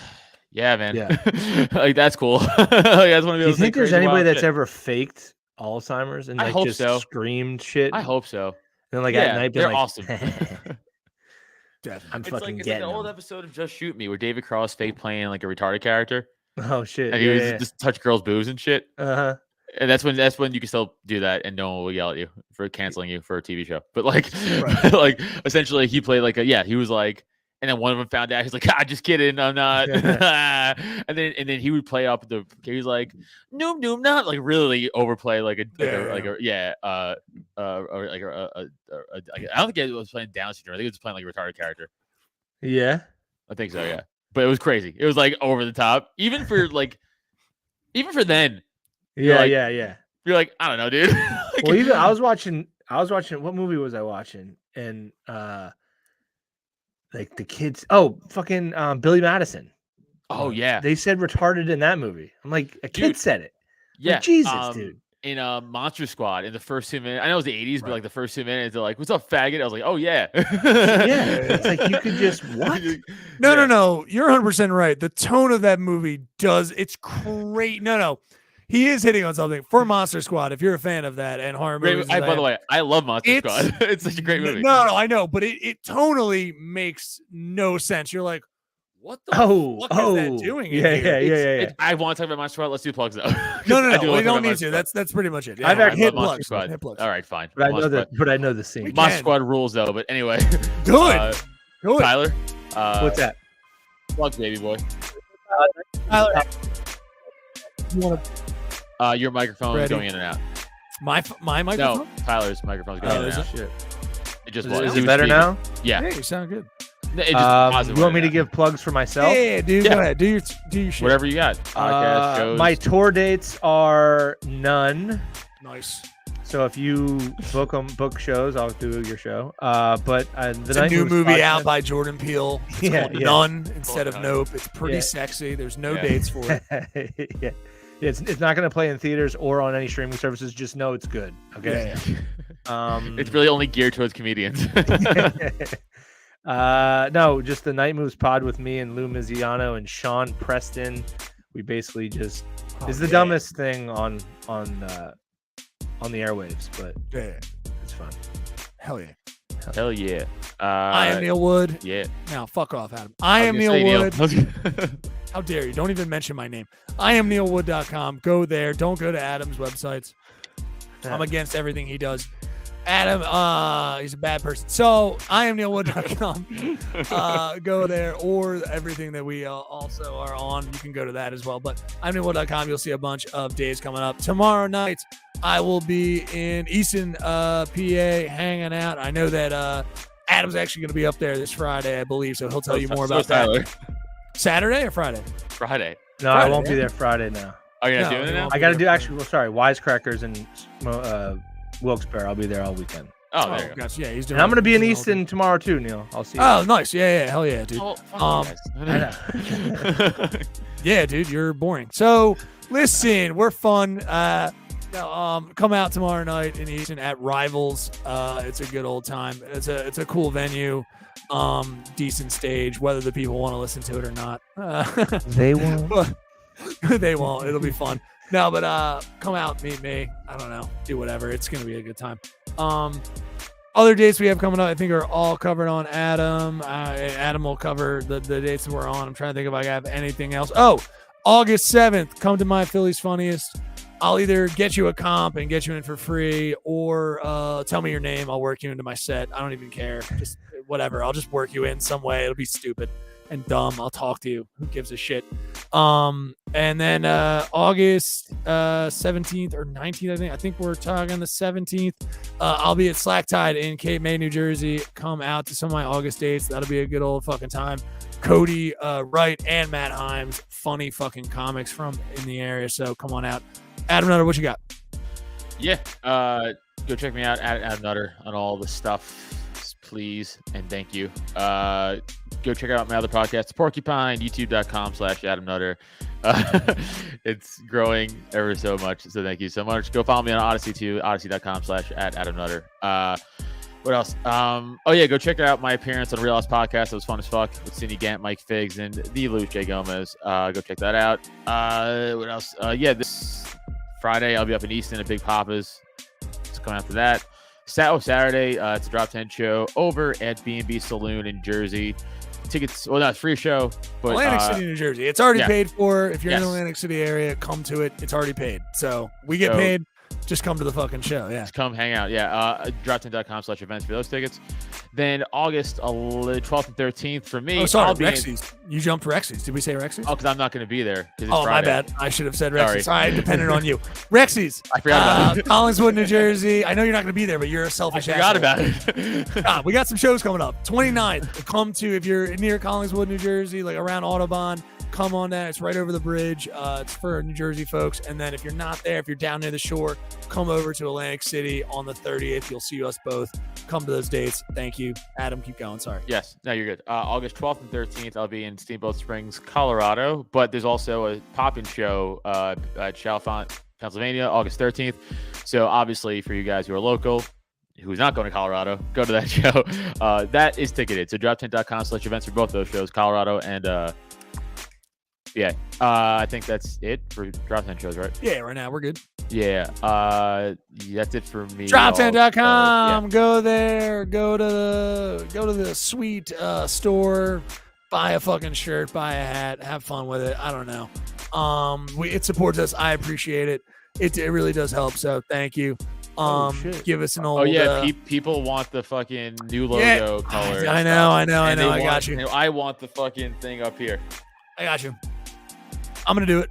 "Yeah, man, Yeah. like that's cool." Like, I just want to be Do able you to say think there's crazy, anybody wild that's shit. ever faked Alzheimer's and I like hope just so. screamed shit? I hope so. And then like Yeah, at night, being they're like, awesome. Definitely. I'm It's fucking like an getting old them. episode of Just Shoot Me where David Cross fake playing like a retarded character, Oh shit! and he was just touch girls' boobs and shit. Uh-huh. And that's when you can still do that, and no one will yell at you for canceling you for a TV show. But like, Right. like essentially, he played like he was like And then one of them found out. He's like, just kidding. I'm not. and then he would play up the. He's like, noom, not like really overplay I don't think he was playing Down syndrome. I think he was playing like a retarded character. Yeah, I think so. Yeah, but it was crazy. It was like over the top, even for then. Yeah. You're like, I don't know, dude. Well, even I was watching. What movie was I watching? And like the kids. Oh, fucking Billy Madison. Oh yeah, they said retarded in that movie. I'm like, a kid said it. Yeah, like, Jesus, dude. In Monster Squad, in the first 2 minutes, I know it was the 80s, but like the first 2 minutes, they're like, "What's up, faggot?" I was like, "Oh yeah, yeah." It's like you could just what? No. You're 100% right. The tone of that movie it's great. No. He is hitting on something for Monster Squad. If you're a fan of that and horror movies, by the way, I love Monster Squad. It's such a great movie. No, I know, but it tonally makes no sense. You're like, what the fuck is that doing? Yeah. I want to talk about Monster Squad. Let's do plugs though. No. We don't need to. That's pretty much it. Yeah, I've actually hit Monster plugs. Squad. Hit plugs. All right, fine. But I know the scene. Monster Squad rules though. But anyway, good. Tyler, what's that? Plugs, baby boy. Tyler, you want to? Your microphone is going in and out. My microphone? No, Tyler's microphone is going in and out. Shit. It just Is it better now? Yeah. Hey, you sound good. It just you want me to give plugs for myself? Yeah, dude. Yeah. Go ahead. Do your shit. Whatever you got. Podcast, shows. My tour dates are none. Nice. So if you book shows, I'll do your show. But it's a new movie out by Jordan Peele. It's called None instead of Nope. It's pretty sexy. There's no dates for it. Yeah. It's not going to play in theaters or on any streaming services. Just know it's good. Okay. Yeah. It's really only geared towards comedians. No, just the Night Moves pod with me and Lou Miziano and Sean Preston. We basically just is the dumbest thing on the airwaves, but it's fun. Hell yeah. Hell yeah. I am Neil Wood. Yeah. Now fuck off, Adam. I am Neil Wood. How dare you? Don't even mention my name. I am neilwood.com. Go there. Don't go to Adam's websites. I'm against everything he does. Adam, he's a bad person. So I am neilwood.com. Go there, or everything that we also are on. You can go to that as well. But I'm neilwood.com. You'll see a bunch of days coming up. Tomorrow night, I will be in Easton, PA, hanging out. I know that Adam's actually going to be up there this Friday, I believe. So he'll tell you more about that. Saturday or Friday? Friday. No, I won't be there Friday now. Oh, you're not doing it now? I got to do Wisecrackers and Wilkes-Barre. I'll be there all weekend. Oh, there you go. Gotcha. Yeah, he's doing. And I'm going to be in Easton tomorrow too, Neil. I'll see you. Oh, nice. Yeah. Hell yeah, dude. Yeah, dude, you're boring. So listen, we're fun. Come out tomorrow night in Easton at Rivals. It's a good old time. It's a cool venue. Decent stage, whether the people want to listen to it or not. They won't. They won't. It'll be fun. No, but come out, meet me. I don't know. Do whatever. It's going to be a good time. Other dates we have coming up, I think, are all covered on Adam. Adam will cover the dates that we're on. I'm trying to think if I have anything else. Oh, August 7th, come to my Philly's Funniest. I'll either get you a comp and get you in for free, or tell me your name. I'll work you into my set. I don't even care. Just whatever. I'll just work you in some way. It'll be stupid and dumb. I'll talk to you. Who gives a shit? And then August 17th or 19th, I think we're talking the 17th. I'll be at Slack Tide in Cape May, New Jersey. Come out to some of my August dates. That'll be a good old fucking time. Cody Wright and Matt Himes, funny fucking comics from in the area. So come on out. Adam Nutter, what you got? Yeah, go check me out at Adam Nutter on all the stuff, please, and thank you. Go check out my other podcast, Porcupine, youtube.com/Adam Nutter. It's growing ever so much, so thank you so much. Go follow me on Odyssey too, odyssey.com/Adam Nutter. What else? Go check out my appearance on Real House Podcast. It was fun as fuck with Cindy Gant, Mike Figs, and the Louis J. Gomez. Go check that out. What else? This Friday I'll be up in Easton at Big Papa's. It's coming after that. Saturday, it's a Drop 10 show over at B&B Saloon in Jersey. Tickets, it's free show, but Atlantic City, New Jersey. It's already paid for. If you're in the Atlantic City area, come to it. It's already paid. So we get paid Just come to the fucking show. Yeah. Just come hang out. Yeah. Drop10.com/events for those tickets. Then August 12th and 13th for me. Oh, sorry, Rexy's. You jumped Rexy's. Did we say Rexy's? Oh, because I'm not going to be there. Oh, Friday. my bad. I should have said Rexy's. Sorry. I depended on you. Rexy's. I forgot about it. Collingswood, New Jersey. I know you're not going to be there, but you're a selfish I forgot asshole. about it. We got some shows coming up. 29th. Come to, if you're near Collingswood, New Jersey, like around Audubon, come on that. It's right over the bridge. It's for New Jersey folks. And then if you're not there, if you're down near the shore, come over to Atlantic City on the 30th. You'll see us both. Come to those dates. Thank you. Adam, keep going. Sorry. Yes. No, you're good. August 12th and 13th, I'll be in Steamboat Springs, Colorado. But there's also a pop-in show at Chalfont, Pennsylvania, August 13th. So obviously for you guys who are local, who's not going to Colorado, go to that show. That is ticketed. So drop10.com/events for both those shows, Colorado and yeah. I think that's it for Drop 10 shows, right? Yeah, right now we're good. Yeah. That's it for me. Drop10.com. Go there. Go to the sweet store. Buy a fucking shirt. Buy a hat. Have fun with it. I don't know. It supports us. I appreciate it. It really does help. So thank you. Give us an old. Oh yeah, people want the fucking new logo color. I know. I got you. I want the fucking thing up here. I got you. I'm gonna do it.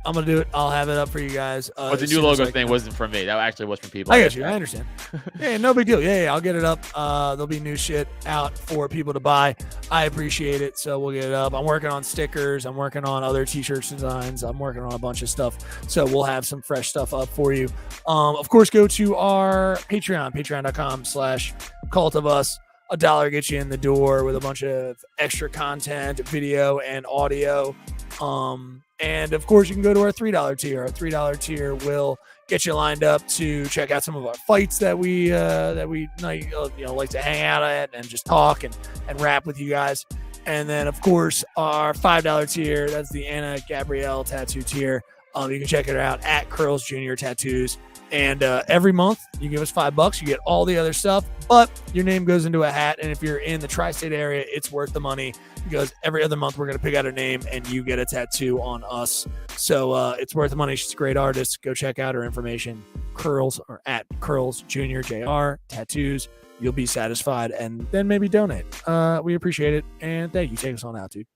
I'll have it up for you guys. But the new logo thing wasn't from me. That actually was from people. I get you. I understand. Yeah, no big deal. Yeah, I'll get it up. There'll be new shit out for people to buy. I appreciate it, so we'll get it up. I'm working on stickers. I'm working on other t-shirt designs. I'm working on a bunch of stuff, so we'll have some fresh stuff up for you. Of course, go to our Patreon, patreon.com/cult of us. $1 gets you in the door with a bunch of extra content, video and audio. And of course, you can go to our $3 tier. Our $3 tier will get you lined up to check out some of our fights that we like to hang out at and just talk and rap with you guys. And then, of course, our $5 tier, that's the Anna Gabrielle tattoo tier. You can check it out at Curls Junior Tattoos. And every month, you give us $5. You get all the other stuff, but your name goes into a hat. And if you're in the tri-state area, it's worth the money because every other month we're going to pick out a name and you get a tattoo on us. So it's worth the money. She's a great artist. Go check out her information. Curls or at Curls Junior JR Tattoos. You'll be satisfied and then maybe donate. We appreciate it. And thank you. Take us on out, dude.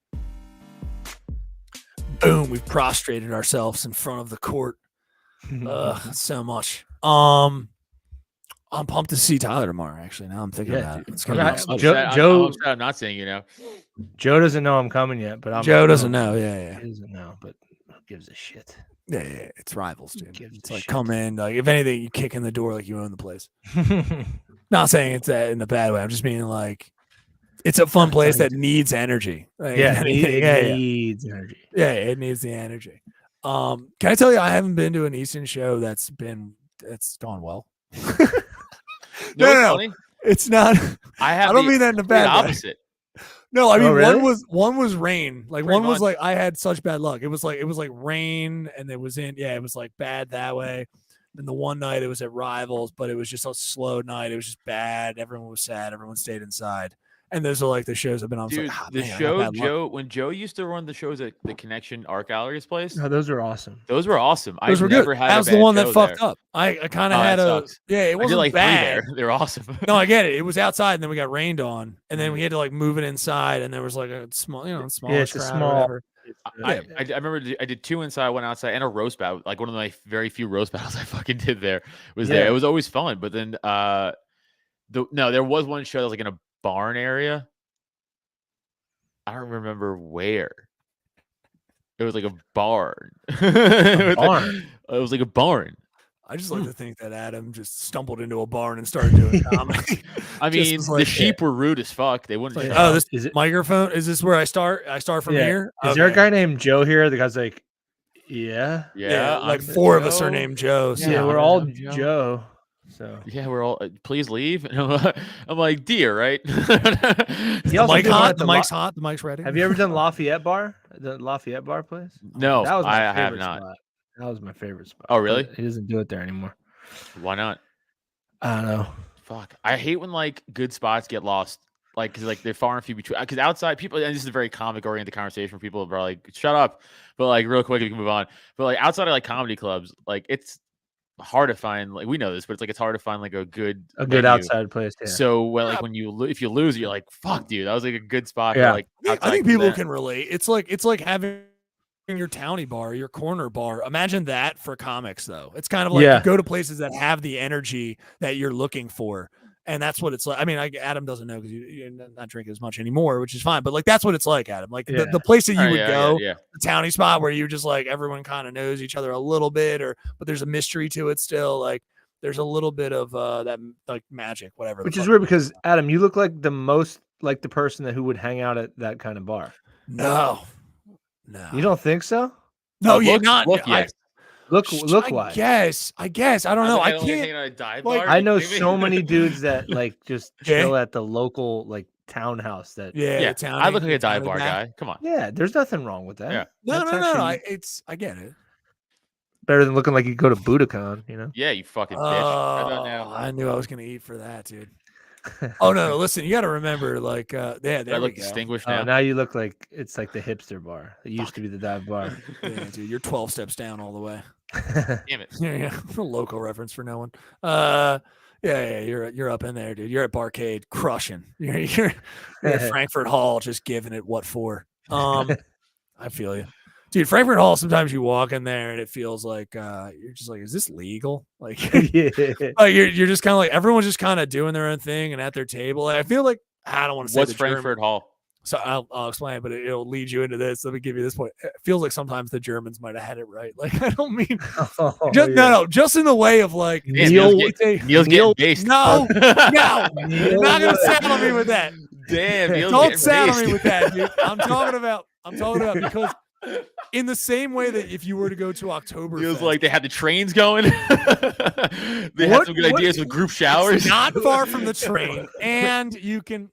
Boom. We've prostrated ourselves in front of the court. So much. I'm pumped to see Tyler tomorrow. Actually, now I'm thinking about it. It's gonna be Joe. I'm not saying Joe doesn't know I'm coming yet, but Joe doesn't know. Yeah. He doesn't know, but who gives a shit? Yeah. It's rivals, dude. It's like come in. Like if anything, you kick in the door like you own the place. Not saying it's in a bad way. I'm just meaning like it's a fun place that needs energy. Like, it needs energy. Yeah, it needs the energy. Can I tell you, I haven't been to an Easton show that's gone well. No. It's not. I don't mean that in a bad way. Opposite. No, I mean really? one was rain. Like Pretty one was much. like I had such bad luck. It was like rain, and it was like bad that way. And the one night it was at Rivals, but it was just a slow night. It was just bad. Everyone was sad. Everyone stayed inside. And those are like the shows I've been on. Dude, when Joe used to run the shows at the Connection Art Gallery's place. No, those are awesome. Those were awesome. Those were good. That was the one that fucked up. I kind of had it wasn't like bad. They were awesome. No, I get it. It was outside, and then we got rained on, and then we had to like move it inside, and there was like a small, small. Yeah, it's a small. I remember I did 2 inside, 1 outside, and a roast battle. Like one of my very few roast battles I fucking did there was there. It was always fun. But then there was one show that was like in a barn area. I don't remember where. It was like a barn. It was like a barn. I just like to think that Adam just stumbled into a barn and started doing comedy. I mean, the sheep were rude as fuck. They wouldn't. Like, this is it microphone. Is this where I start? I start from here. Is there a guy named Joe here? The guy's like, yeah. Like 4 of us are named Joe. So yeah, we're all Joe. So yeah, we're all. Please leave. And I'm like, dear, right? The mic hot. The mic's hot. The mic's ready. Have you ever done Lafayette Bar? The Lafayette Bar place? No, that was I have not. Spot. That was my favorite spot. Oh, really? He doesn't do it there anymore. Why not? I don't know. Fuck. I hate when like good spots get lost. Like, because like they're far and few between. Because outside people, and this is a very comic oriented conversation where people are like, shut up. But like real quick, we can move on. But like outside of like comedy clubs, like it's hard to find. Like we know this, but it's like it's hard to find like a good good venue. outside place. Yeah. So like when you if you lose, you're like, fuck, dude, that was like a good spot. Yeah. For, like I think people can relate. It's like having your townie bar, your corner bar. Imagine that for comics, though. It's kind of like you go to places that have the energy that you're looking for, and that's what it's like. I mean, Adam doesn't know because you're not drinking as much anymore, which is fine. But like that's what it's like, Adam. Like the place that you would go, the townie spot where you just like everyone kind of knows each other a little bit, but there's a mystery to it still. Like there's a little bit of that like magic, whatever. Which is weird because Adam, you look like the most like the person who would hang out at that kind of bar. No. You don't think so? No, you're not. Look why. I guess. I don't know. I can't. I know so many dudes that like just chill at the local like townhouse. That I look like a dive bar guy. Come on. Yeah, there's nothing wrong with that. Yeah. No. I get it. Better than looking like you go to Budokan, you know? Yeah, you fucking bitch. I knew I was gonna eat for that, dude. Oh no! Listen, you got to remember, like, there I look distinguished now. Now you look like it's like the hipster bar. It used to be the dive bar. Yeah, dude, you're 12 steps down all the way. Damn it! Yeah, local reference for no one. You're up in there, dude. You're at Barcade, crushing. You're at Frankfurt Hall, just giving it what for. I feel you. Dude, Frankfurt Hall, sometimes you walk in there and it feels like you're just like, is this legal? Like, like you're just kind of like, everyone's just kind of doing their own thing and at their table. I feel like, I don't want to say what's Frankfurt Hall? So I'll explain, but it'll lead you into this. Let me give you this point. It feels like sometimes the Germans might have had it right. Like, I don't mean just in the way of like Neil's getting based. No, you're not gonna saddle me with that. Damn, don't saddle me with that, dude. I'm talking about because in the same way that if you were to go to Oktoberfest, it was like they had the trains going. They had some good ideas with group showers. Not far from the train, and you can.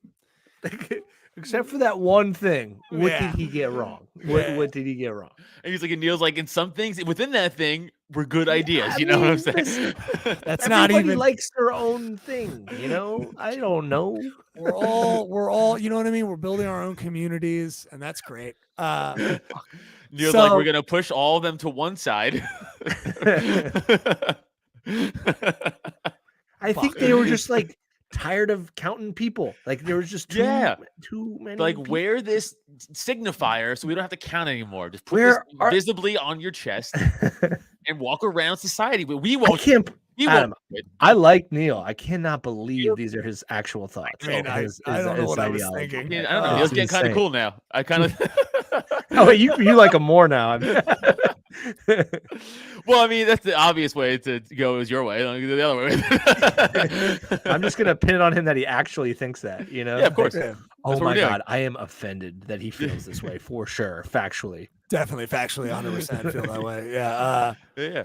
Except for that one thing. What did he get wrong? What did he get wrong? And he's like, and Neil's like, in some things within that thing were good ideas. You know what I'm saying? That's not even likes their own thing. You know, I don't know. We're all. You know what I mean? We're building our own communities, and that's great. Neil's like, we're gonna push all of them to one side. I think they were just like tired of counting people. Like there was just too many. Like people. wear this signifier so we don't have to count anymore. Just put this visibly on your chest and walk around society. But we won't. I like Neil. I cannot believe these are his actual thoughts. I mean, I don't know what I was thinking. I don't know. Neil's getting kind of cool now. I kind of. Oh, wait, you like him more now. Well, I mean, that's the obvious way to go is your way. Don't go the other way. I'm just gonna pin it on him that he actually thinks that. You know? Yeah, of course. Oh my God, I am offended that he feels this way for sure. Factually, definitely, 100% feel that way. Yeah. Yeah.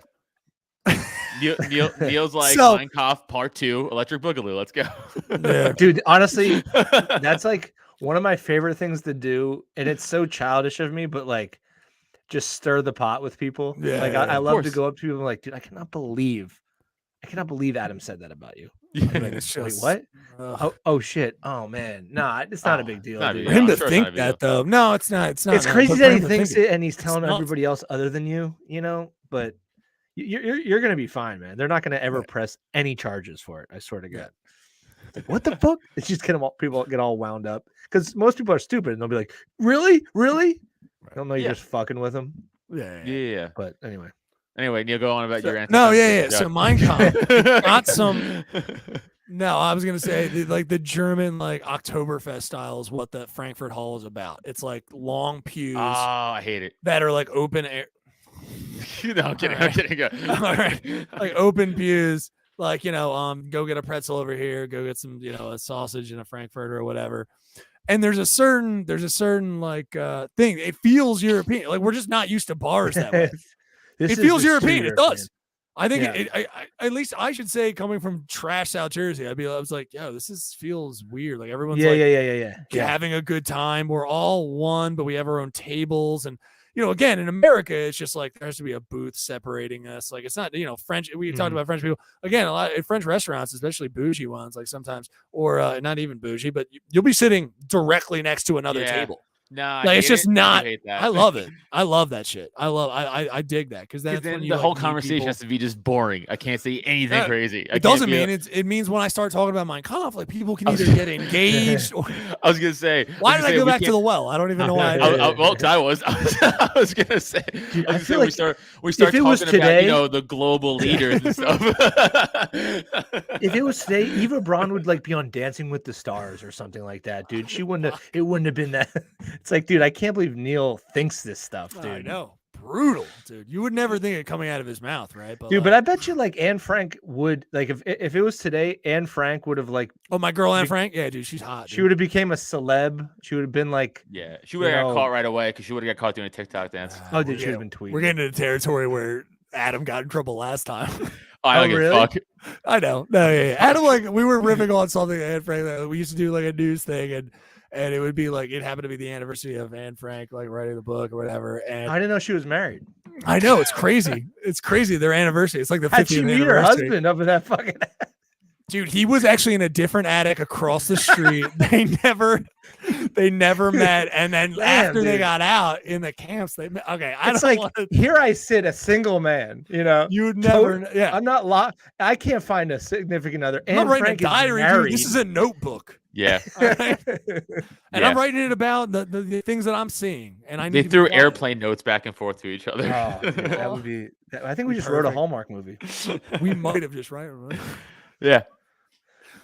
Neil's like Minecraft Part 2, Electric Boogaloo. Let's go. Yeah. Dude, honestly, that's like one of my favorite things to do, and it's so childish of me, but like just stir the pot with people. Yeah, like I love to go up to people and like, dude, I cannot believe Adam said that about you. I mean, it's just, wait, what? Oh shit. Oh man. Nah, it's not a big deal. For him to think that though. No, it's not. It's not. It's crazy that he thinks it and he's telling everybody else other than you, you know, but you're gonna be fine, man. They're not gonna ever press any charges for it. I swear to God. Like, what the fuck? It's just people get all wound up because most people are stupid and they'll be like, really? I don't know, you're just fucking with them. Yeah. But anyway, Neil, go on about your answer. No, yeah. So Minecraft, not some. No, I was gonna say the German like Oktoberfest style is what the Frankfurt Hall is about. It's like long pews. Oh, I hate it. That are like open air. No, I'm kidding. I'm kidding. All right, like open pews. Like, go get a pretzel over here, go get some, a sausage and a Frankfurter or whatever. And there's a certain like thing. It feels European. Like we're just not used to bars that way. It feels European. It does. I think at least I should say, coming from trash South Jersey, I was like, yo, this feels weird. Like everyone's having a good time. We're all one, but we have our own tables. And again, in America, it's just like there has to be a booth separating us. Like it's not, French. We talked about French people again. A lot in French restaurants, especially bougie ones, like sometimes, or not even bougie, but you'll be sitting directly next to another table. Nah, Like it's just not. hate that. I love it. I love that shit. I dig that because that's when you the like, whole meet conversation people. has to be just boring. I can't say anything Yeah, crazy. It doesn't mean it means when I start talking about my conflict, people can either get engaged or. I was gonna say. Why did I go back to the well? I don't even know why. Well, I was gonna say. Dude, I I was feel gonna like say we start it was talking today- about the global leaders and stuff. If it was today, Eva Braun would like be on Dancing with the Stars or something like that, dude. She wouldn't have. It wouldn't have been that. It's like, dude, I can't believe Neil thinks this stuff, dude. I know, brutal, dude. You would never think it coming out of his mouth, right? Dude, but I bet you like Anne Frank would like if it was today, Anne Frank would have like oh, my girl Anne Frank, yeah, dude, she's hot. she would have became a celeb. She would have been like, Yeah, she would have got caught right away because she would have got caught doing a TikTok dance. oh, dude, she would have been tweeting. We're getting into territory where Adam got in trouble last time. I don't give a fuck. I know. No, yeah. Adam, like, we were riffing on something Anne Frank. Like, we used to do like a news thing, and it would be like it happened to be the anniversary of Anne Frank like writing the book or whatever. And I didn't know she was married. I know it's crazy. It's crazy. Their anniversary. It's like the 50th How'd she meet her anniversary. husband up in that fucking? Dude, he was actually in a different attic across the street. They never met. And then after they got out in the camps, they met. Okay, It's like here I sit, a single man. You know, you'd never. Yeah, I'm not locked. I can't find a significant other. I'm not Anne writing Frank a diary. is Dude. married. This is a notebook. Yeah. And Yeah. I'm writing it about the things that I'm seeing. And I need They to threw be quiet. airplane notes back and forth to each other. Oh, dude, that would be. I think we just wrote a Perfect. Hallmark movie. We might have just right. Yeah.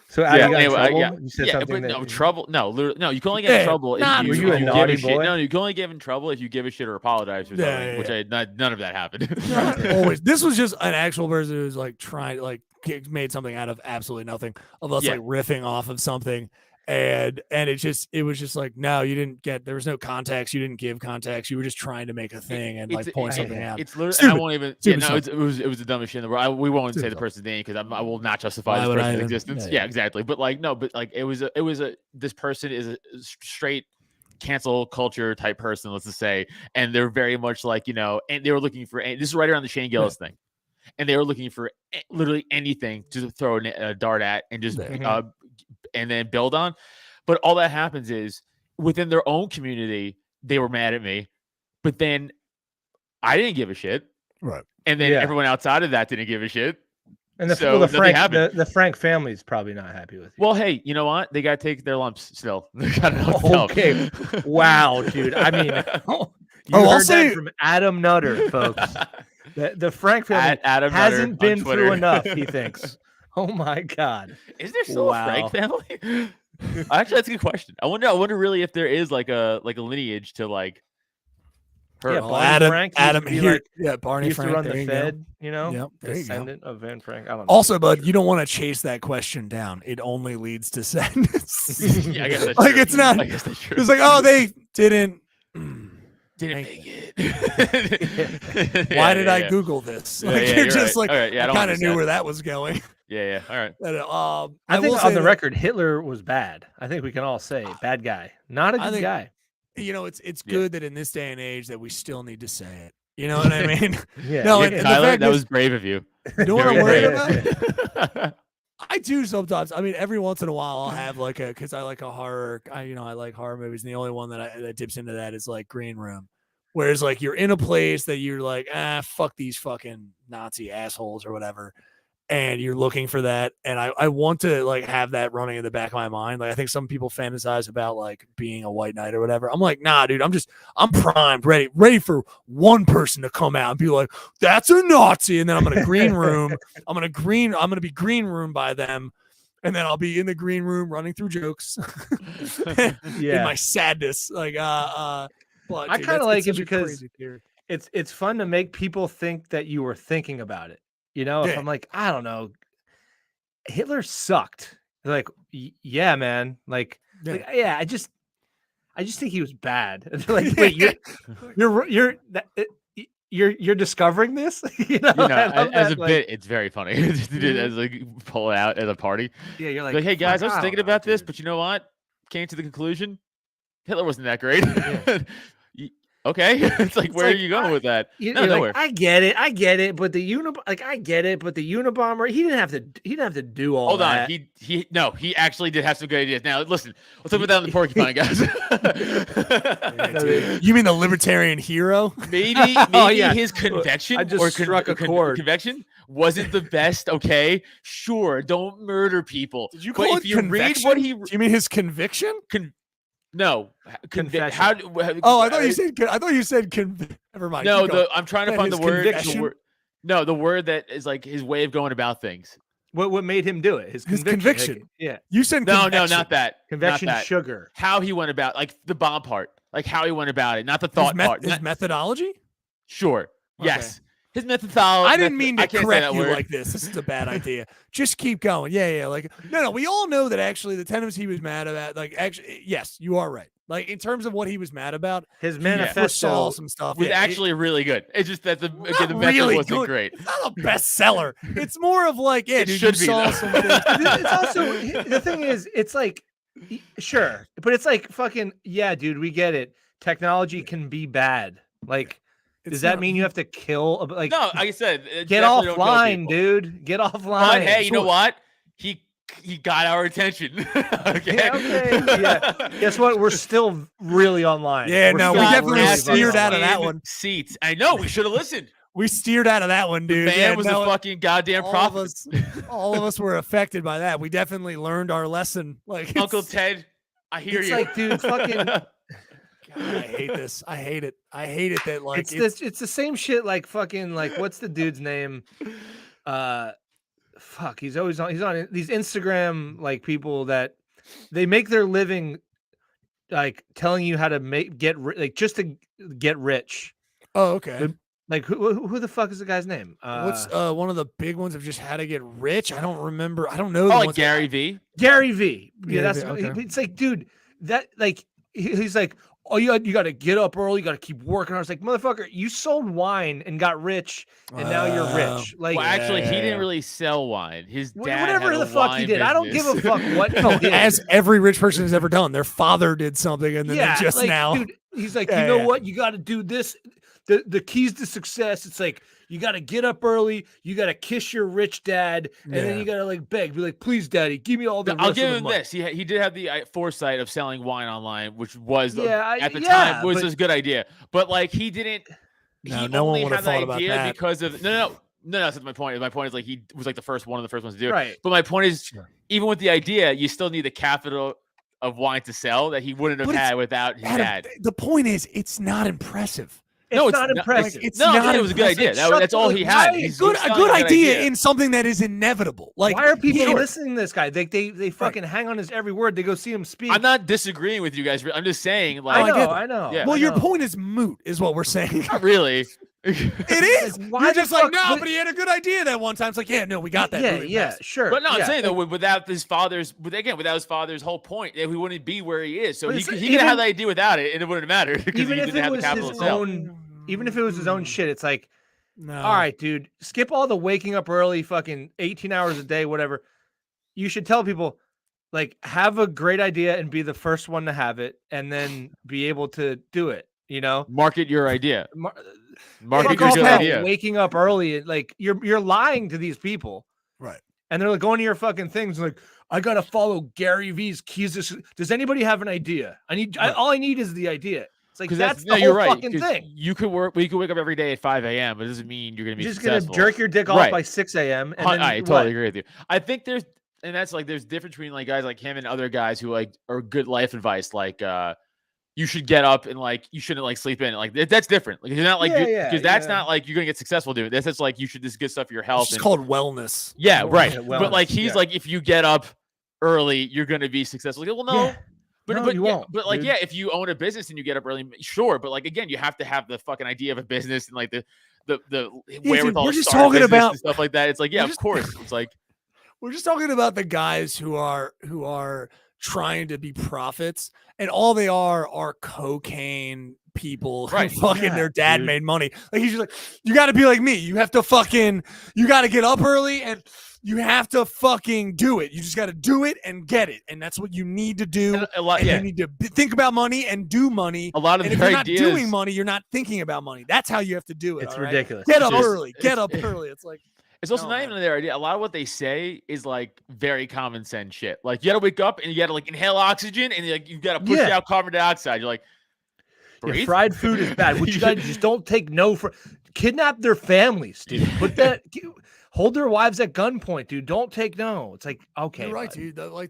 So Yeah, you got in anyway, trouble? yeah, You said yeah, something but that no trouble. No, no, you can only get in Yeah, trouble if not you, Were you a if you naughty give a shit. boy? No, you can only get in trouble if you give a shit or apologize for Yeah, something, yeah, which none of that happened. Not always. This was just an actual person who was like trying, like made something out of absolutely nothing of us Yeah. like riffing off of something, and it was just like, no, you didn't get. There was no context. You didn't give context. You were just trying to make a thing and like point something out. It's literally. Stupid. I won't even. Stupid Yeah, no, stuff. it was the dumbest shit in the world. We won't say Stupid the stuff. person's name because I will not justify Why this would I person's even? existence. Yeah, Yeah, yeah. exactly. But like no, but like it was a this person is a straight cancel culture type person, let's just say, and they're very much like and they were looking for. This is right around the Shane Gillis thing. And they were looking for literally anything to throw a dart at and just and then build on. But all that happens is within their own community, they were mad at me. But then I didn't give a shit. Right. And then everyone outside of that didn't give a shit. And the Frank family is probably not happy with you. Well, hey, you know what? They got to take their lumps still. They got to Okay. Wow, dude. I mean, you I'll heard say- that from Adam Nutter, folks. The Frank family Adam hasn't Nutter been on through Twitter. enough, he thinks. Oh my God. Is there still Wow. a Frank family? Actually, that's a good question. I wonder really if there is like a lineage to like her. Yeah, Well, Barney Frank used Adam to be here. like- Yeah, He Barney used Frank. to run there the you go. Fed, you know? Yep, there you go. Descendant of Van Frank. I don't know. Also, bud, you don't want to chase that question down. It only leads to sadness. Yeah, I guess that's like true. it's not. I guess that's true. It's like, oh, they didn't. Didn't Thank make it. Why did I yeah. Google this? Yeah, Like yeah, you're you're just right. like, All right, yeah, I I don't kind of want knew to where that was going. Yeah, all right. And, I will think say on the that, record, Hitler was bad. I think we can all say bad guy. Not a I good think- guy. you know, it's Yeah. good that in this day and age that we still need to say it. You know what I mean? Yeah. No, Yeah, and the Tyler, fact that is- was brave of you. You know what I'm Very worried brave. about? I do sometimes. I mean, every once in a while, I'll have like because I like a horror. I like horror movies, and the only one that dips into that is like Green Room. Whereas like you're in a place that you're like, fuck these fucking Nazi assholes or whatever, and you're looking for that. And I want to like have that running in the back of my mind. Like I think some people fantasize about like being a white knight or whatever. I'm like, nah, dude. I'm primed, ready for one person to come out and be like, that's a Nazi, and then I'm gonna green room. I'm gonna be green room by them, and then I'll be in the green room running through jokes. In Yeah. my sadness, like But, I dude, kinda that's- like it's it such a because crazy theory. It's fun to make people think that you were thinking about it. You know, if Yeah. I'm like, I don't know, Hitler sucked. They're like, yeah, man. Like, Yeah. I just think he was bad. And they're like, wait, you're discovering this? You know, You know, I love as that, a like, bit, it's very funny. As like pull it out at a party. yeah, you're Like, like, hey guys, I "Fuck, was thinking don't know, about this, dude." but you know what? Came to the conclusion Hitler wasn't that great. Okay, it's like, where are you going with that? No, nowhere. I get it, but the Unabomber, he didn't have to do all Hold that. on, he actually did have some good ideas. Now listen, let's talk about that on the porcupine, guys. You mean the libertarian hero? Maybe his convection I just struck a chord. Convection wasn't the best. Okay, sure, don't murder people. Did you call it convection? Do you mean his conviction? No, Confession. How, I thought you said. I thought you said. Never mind. No, I'm trying to find the word. Conviction? No, the word that is like his way of going about things. What made him do it? His conviction. Like, yeah. You said no, convection. not that. Convection not that. Sugar. How he went about, like the bomb part, like how he went about it, not the thought part. His methodology. Sure. Okay. Yes. His methodology. I didn't mean to correct you like this. This is a bad idea. Just keep going. Yeah. Like, no. We all know that actually the tenets he was mad about, like, actually, yes, you are right. Like, in terms of what he was mad about, his manifesto some stuff was actually really good. It's just that the method really wasn't good. great. It's not a bestseller. It's more of like, yeah, It dude, should you be, saw though. some things. It's also the thing is, it's like, sure, but it's like fucking yeah, dude. We get it. Technology can be bad. Like, does that mean you have to kill? Like, No, like I said, get definitely don't kill offline, people. dude. Get offline. But hey, you know what? He got our attention. Okay. Yeah, okay. Yeah. Guess what? We're still really online. Yeah, We're no, we still definitely really steered out of online. that one. Seats. I know. We should have listened. We steered out of that one, dude. The man was a fucking goddamn prophet. All of us were affected by that. We definitely learned our lesson. Like, Uncle Ted, I hear It's you. like, dude, fucking. God, I hate this. I hate it. I hate it that like It's the same shit. Like fucking like what's the dude's name? Fuck. He's on these Instagram like people that they make their living like telling you how to just to get rich. Oh, okay. Like who the fuck is the guy's name? What's one of the big ones of just how to get rich? I don't remember. I don't know. Oh, like Gary V. Gary V. Yeah, that's okay. It's like, dude, that like he's like, oh, you got to get up early. You got to keep working. I was like, motherfucker, you sold wine and got rich, and now you're rich. Like, Well, actually, he didn't really sell wine. His dad whatever had the a fuck he wine did. I don't give a business. fuck what he did. as every rich person has ever done. Their father did something, and then they just like, now. Dude, he's like, Yeah, you know yeah. what? You got to do this. The keys to success. It's like you got to get up early. You got to kiss your rich dad, and then you got to like beg, be like, please, daddy, give me all the. I'll rest give of the him money. this. He did have the foresight of selling wine online, which was at the yeah, time was but- a good idea. But like he didn't. No, he no one only would have had the thought about idea that. because of no. That's my point. My point is like he was like one of the first ones to do it. Right. But my point is, even with the idea, you still need the capital of wine to sell that he wouldn't have But it's- had without his Adam, dad. the point is, it's not impressive. No, It's not impressive. Like, it's No, not it was a good idea. impressive. That's all he had. A good idea in something that is inevitable. Like, why are people he- listening to this guy? They fucking hang on his every word. They go see him speak. I'm not disagreeing with you guys. I'm just saying, like, I know. Yeah. Well, I your know. point is moot, is what we're saying. not really. It is. Why You're the just like, fuck no, would- but he had a good idea that one time. It's like, yeah, no, we got that. Yeah, really yeah, fast. sure. But no, I'm yeah. saying though, without his father's whole point, he wouldn't be where he is. So But he it's- could even- have the idea without it, and it wouldn't matter because he even if didn't it have the was capital his to sell. own, even if it was his own shit, it's like, No. all right, dude, skip all the waking up early, fucking 18 hours a day, whatever. You should tell people, like, have a great idea and be the first one to have it, and then be able to do it. You know, Market your idea. Market fuck your off good that idea. waking up early, and, like you're lying to these people, Right. and they're like going to your fucking things like, I gotta follow Gary V's keys. Does anybody have an idea? All I need is the idea. It's like that's the you're whole right. fucking 'cause thing. You could wake up every day at 5 a.m., but it doesn't mean you're gonna be You're just successful. gonna jerk your dick off Right. by 6 a.m. and then I what? totally agree with you. I think there's difference between like guys like him and other guys who like are good life advice. Like you should get up and like you shouldn't like sleep in. Like that's different. Like you're not like because that's not like you're gonna get successful doing it. That's like you should just get stuff for your health. It's just called wellness. Yeah, right. Yeah, but like he's like, if you get up early, you're gonna be successful. Like, well, no. Yeah. But, No, but, you yeah, won't, but like, dude. yeah, if you own a business and you get up early, sure. But like, again, you have to have the fucking idea of a business and like the wherewithal we're to just start a talking business about- and stuff like that. It's like, yeah, we're of just- course. It's like, We're just talking about the guys who are trying to be prophets, and all they are cocaine people who Right. fucking Yeah, their dad dude. made money. Like he's just like, you got to be like me. You have to fucking, you got to get up early and you have to fucking do it. You just got to do it and get it, and that's what you need to do. And a lot, And yeah. you need to think about money and do money. A lot of And if their you're not ideas. doing money, you're not thinking about money. That's how you have to do it. It's all right? ridiculous. Get up It's- early. Get it's- up early. It's like, It's also No, not man. even their idea. A lot of what they say is like very common sense shit. Like you got to wake up and you got to like inhale oxygen and like you got to push Yeah. out carbon dioxide. You're like, Yeah, breathe? fried food is bad. What you got to just don't take no for. Kidnap their families, dude. Put that. Hold their wives at gunpoint, dude. Don't take no. It's like okay, you're right, bud.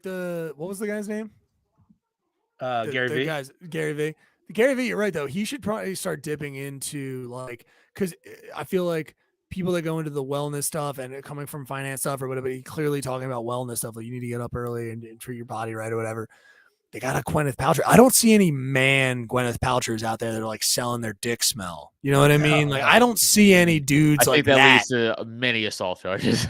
dude. What was the guy's name? Gary the Vee. Gary Vee. Gary Vee, you're right though. He should probably start dipping into like, because I feel like people that go into the wellness stuff and coming from finance stuff or whatever, he clearly talking about wellness stuff. Like you need to get up early and treat your body right or whatever. They got a Gwyneth Paltrow. I don't see any man Gwyneth Paltrows out there that are like selling their dick smell. You know what I mean? Like I don't see any dudes I like think that that. leads to many assault charges.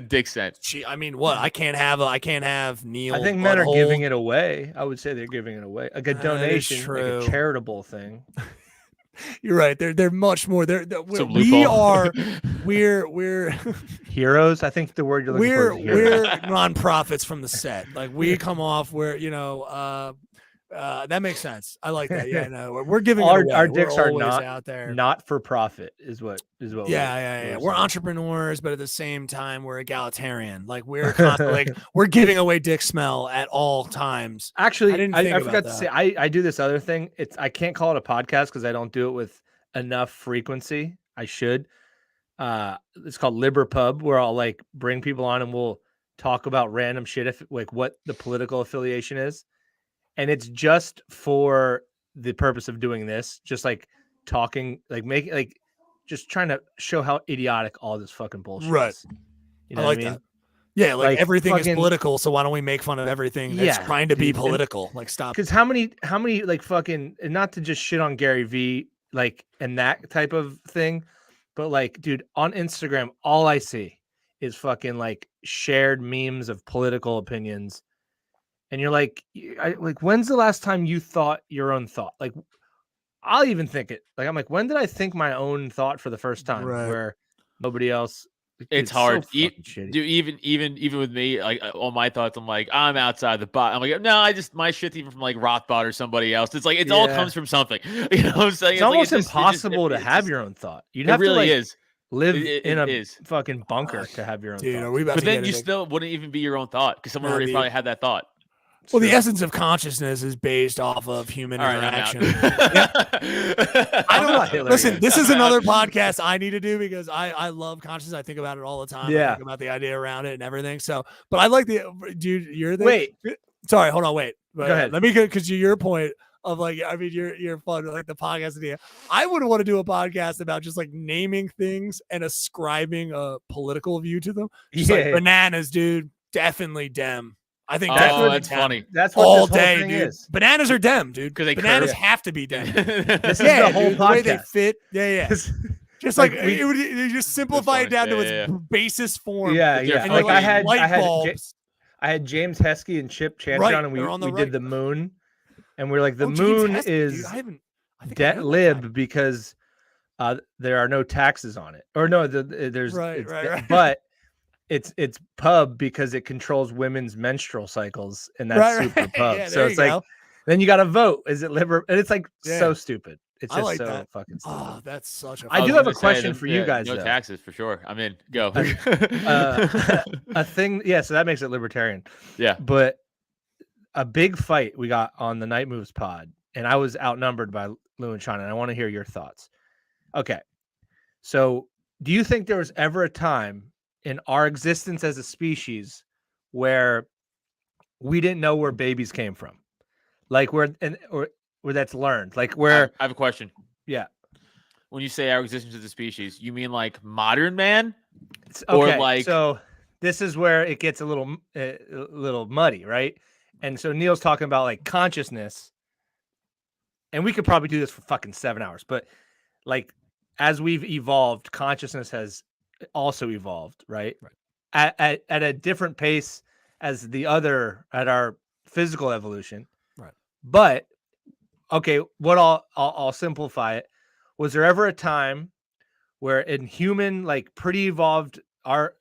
Dick scent. I mean, what? I can't have Neil. I think men are Butthole. giving it away. I would say they're giving it away, like a That is donation, like true. a charitable thing. You're right. They're much more. Some We loophole. are. We're Heroes. I think the word you're looking for is heroes. we're nonprofits from the set. Like we come off where that makes sense. I like that. Yeah, no, we're giving Our- it away. our We're dicks are always not- out there. Not for profit is what Yeah. we're We're saying. entrepreneurs, but at the same time, we're egalitarian. Like we're constantly, like we're giving away dick smell at all times. Actually, I didn't I think forgot about to that. say I do this other thing. I can't call it a podcast because I don't do it with enough frequency. I should. It's called Liber Pub, where I'll like bring people on and we'll talk about random shit, if like what the political affiliation is, and it's just for the purpose of doing this, just like talking, like making, like just trying to show how idiotic all this fucking bullshit Right. is. You know I what like I mean? that. Yeah, like everything is fucking- political. So why don't we make fun of everything that's Yeah, trying to be dude, and- political? Like stop. Because how many like fucking, and not to just shit on Gary Vee, like, and that type of thing, but like, dude, on Instagram, all I see is fucking like shared memes of political opinions, and you're like, like, when's the last time you thought your own thought? Like, I'll even think it. Like, I'm like, when did I think my own thought for the first time? Right. Where nobody else. It's so hard. fucking shitty. Dude, even with me, like all my thoughts, I'm like, I'm outside the bot. I'm like, no, my shit's even from like Rothbot or somebody else. It's like it all Yeah. comes from something. You know what I'm saying? It's like, almost just- impossible to it's have just- your own thought. You'd It have really to like is. live It in a is. fucking bunker to have your own Dude, thoughts. are we about But to then get you into- still wouldn't even be your own thought because someone Nah, already dude. probably had that thought. Well, the True. essence of consciousness is based off of human All right, I'm out. interaction. I I'm don't not Hitler listen. again. This is another podcast I need to do because I love consciousness. I think about it all the time. I Yeah. think about the idea around it and everything. So, but I like the dude. You're the Wait. Sorry, hold on. Wait. But, Go ahead. Let me go because your point of like, I mean, you're fun like the podcast idea. I would want to do a podcast about just like naming things and ascribing a political view to them. Just like Yeah. bananas, dude. Definitely dem. I think Oh, definitely that's dem. funny. That's what All this whole day, thing dude. is. Bananas are dem, dude. 'Cause they Bananas curve. have to be dem. This is Yeah, the whole dude, the way they podcast. fit. Yeah. This- Just Like, like, we- it would you just simplify it funny. down to Yeah, its basest form. yeah, They're yeah. And Like you're I had, light I had, bulbs. I had James Heskey and Chip Chantry Right, on, and we they're on the we right. did the moon, and we're like, the Oh, James moon Heskey, dude, is I think I knew debt that lib guy. because there are no taxes on it, or no, there's Right, it's right, debt- right. but it's pub because it controls women's menstrual cycles, and that's Right, super right. pub. Yeah, so there it's you like go. then you got to vote. Is it liber? And it's like Yeah. so stupid. It's I just like so that. fucking stupid. Oh, that's such a. I was do have gonna a say, question for you guys, No though. taxes for sure. I'm in. Go. A thing, yeah. So that makes it libertarian. Yeah. But a big fight we got on the Night Moves pod, and I was outnumbered by Lou and Sean, and I want to hear your thoughts. Okay. So do you think there was ever a time in our existence as a species where we didn't know where babies came from? Like where that's learned? Like where I have a question. yeah. When you say our existence as a species, you mean like modern man? It's- Or okay, like- so this is where it gets a little muddy, right? And so Neil's talking about like consciousness, and we could probably do this for fucking 7 hours, but like as we've evolved, consciousness has also evolved, right? At a different pace as the other at our physical evolution. Right. But okay, what I'll simplify it. Was there ever a time where in human, like pretty evolved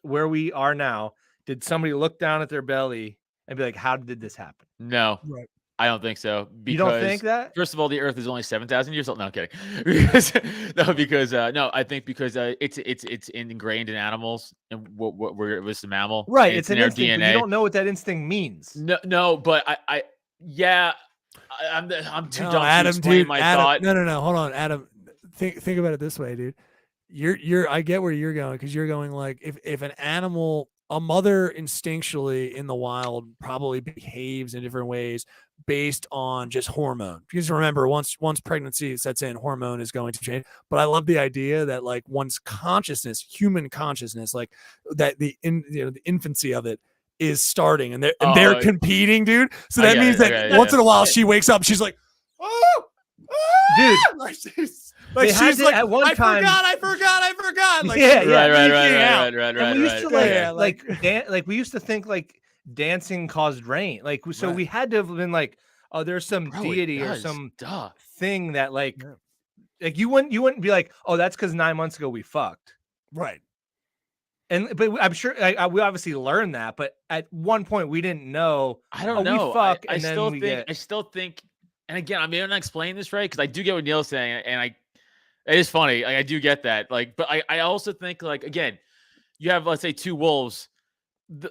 where we are now, did somebody look down at their belly and be like, how did this happen? No. Right. I don't think so. Because, you don't think that? First of all, the Earth is only 7,000 years old. No, I'm kidding. because I think because it's ingrained in animals and what it was the mammal. Right. It's in an their instinct, DNA. but you don't know what that instinct means. No, but I'm too No, dumb Adam, to explain dude, my Adam, thought. No, hold on, Adam. Think about it this way, dude. I get where you're going because you're going like if an animal, a mother instinctually in the wild probably behaves in different ways based on just hormone. Because remember, once pregnancy sets in, hormone is going to change. But I love the idea that like one's consciousness, human consciousness, like that the infancy of it is starting and they're competing, dude. So that means that once in a while she wakes up, she's like, oh, dude. Like she's like, at one time, I forgot. Like, Right. We used to we used to think like dancing caused rain. Like, so we had to have been like, oh, there's some deity or some thing that like you wouldn't be like, oh, that's because 9 months ago we fucked. Right. But I'm sure we obviously learned that, but at one point we didn't know. I don't know. We fuck, I and then I still think, and again, I may not explain this right because I do get what Neil's saying, and it is funny. Like, I do get that. Like, but I also think like again, you have let's say two wolves.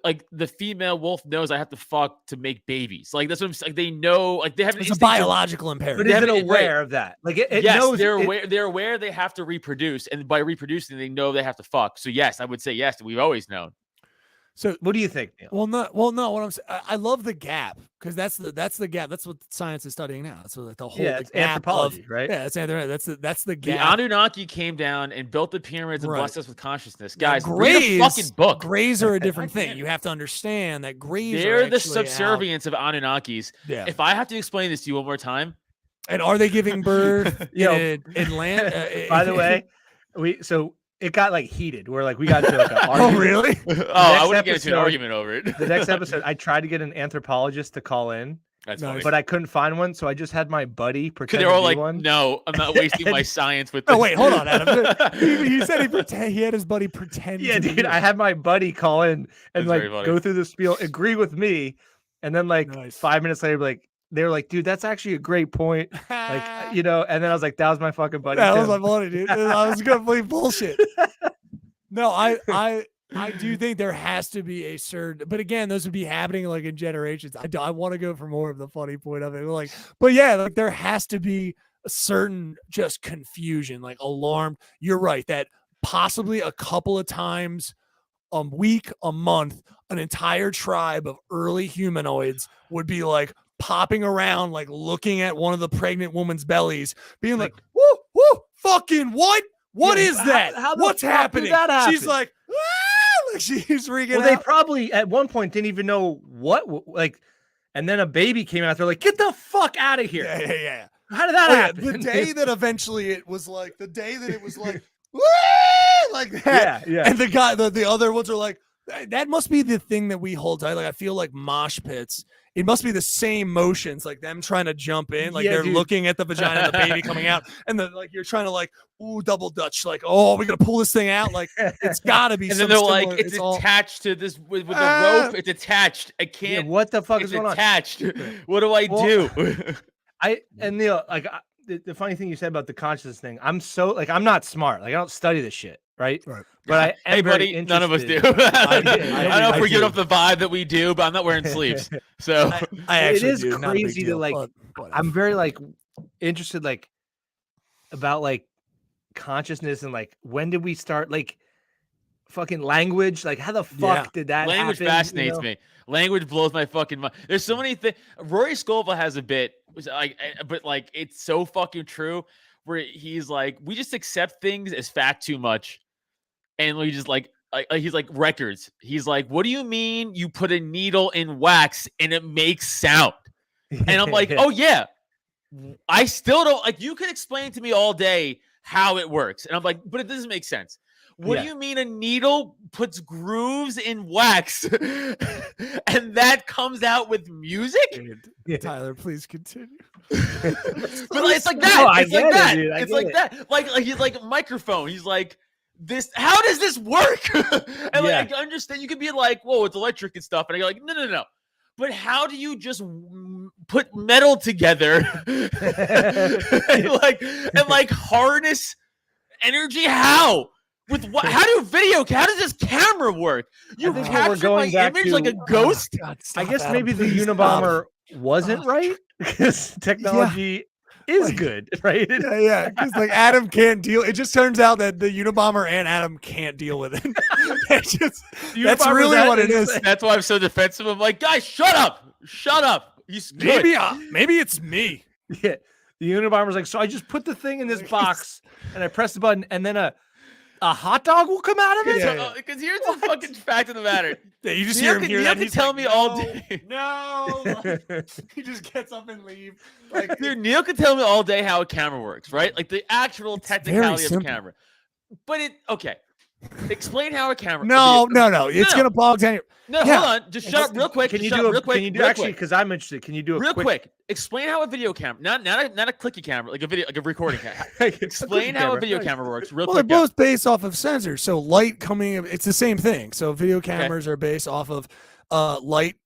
Like the female wolf knows I have to fuck to make babies. Like that's what I'm saying. Like, they know. Like they have it's a biological imperative. But is it aware of that? Like it yes, knows. They're aware. They're aware they have to reproduce, and by reproducing, they know they have to fuck. So yes, I would say yes. We've always known. So what do you think, Neil? Well, no. What I'm saying, I love the gap because that's the gap. That's what science is studying now. That's what the whole it's anthropology, right? Yeah, that's the gap. The Anunnaki came down and built the pyramids and blessed us with consciousness, guys. Grays, read a fucking book. Grays are a different thing. You have to understand that grays. They're the subservience of Anunnakis. Yeah. If I have to explain this to you one more time, and are they giving birth in land? By the way, it got like heated. We're like, we got to like, oh, really? I wouldn't get into an argument over it. The next episode, I tried to get an anthropologist to call in. That's funny. But I couldn't find one, so I just had my buddy pretend. They're all like, one. no, I'm not wasting my science with this. Oh, wait, hold on, Adam. he said he had his buddy pretend. Yeah, dude, I had my buddy call in and like go through the spiel, agree with me, and then like 5 minutes later, like, they were like, dude, that's actually a great point. Like, and then I was like, that was my fucking buddy. That was my buddy, dude. I was complete bullshit. No, I do think there has to be a certain, but again, those would be happening like in generations. I want to go for more of the funny point of it. Like, but yeah, like there has to be a certain just confusion, like alarmed. You're right that possibly a couple of times a week, a month, an entire tribe of early humanoids would be like popping around, like looking at one of the pregnant woman's bellies, being like, woo, fucking what? What is that? What's happening? She's like, like she's freaking out. They probably at one point didn't even know what, like, and then a baby came out. They're like, get the fuck out of here. Yeah. How did that happen? The day that eventually it was like, like that. Yeah. And the other ones are like, that must be the thing that we hold tight. Like, I feel like mosh pits. It must be the same motions, like them trying to jump in, like they're looking at the vagina of the baby coming out, and then like you're trying to like, ooh, double dutch, like, oh, we're gonna pull this thing out, like it's gotta be. And then they're like, it's attached to this with the rope. It's attached. I can't. Yeah, what the fuck is going on? Attached. What do I do? Neil, like the funny thing you said about the consciousness thing, I'm not smart. Like I don't study this shit, right? But I am buddy, none of us do. I don't know if we're giving off the vibe that we do, but I'm not wearing sleeves. So I actually it is crazy to like. I'm very like interested like about like consciousness and like when did we start like fucking language? Like how the fuck did that language happen? Fascinates me. Language blows my fucking mind. There's so many things. Rory Scovel has a bit, but like it's so fucking true. Where he's like, we just accept things as fact too much. And we just like he's like records. He's like, what do you mean you put a needle in wax and it makes sound? And I'm like, oh yeah. I still don't like. You can explain to me all day how it works, and I'm like, but it doesn't make sense. What do you mean a needle puts grooves in wax and that comes out with music? Dude, Tyler, please continue. But it's like that. It's like that. It's like that. Like he's like a microphone. He's like this. How does this work? And like I can understand. You could be like, whoa, it's electric and stuff. And I go like, no. But how do you just put metal together and like harness energy? How? With what? How does this camera work? You capture my image like a ghost? God, I guess Adam, maybe the Unabomber wasn't right because technology is good, right? Yeah. Because like Adam can't deal. It just turns out that the Unabomber and Adam can't deal with it. That's really what it is. That's why I'm so defensive. I'm like, guys, shut up. He's good. Maybe it's me. Yeah. The Unabomber's like, so I just put the thing in this box and I press the button and then a hot dog will come out of it? Because here's the fucking fact of the matter. Yeah, you just hear him hear that. Neil can tell me all day. No. He just gets up and leaves. Like, dude, Neil can tell me all day how a camera works, right? Like the actual technicality of a camera. But explain how a camera. No. It's gonna bog down. No, hold on. Just shut up real quick. Can you do because I'm interested. Can you do a real quick? Explain how a video camera, not a clicky camera, like a recording camera. Explain how a video camera works. Real quick. They're both based off of sensors. So light coming, it's the same thing. So video cameras are based off of light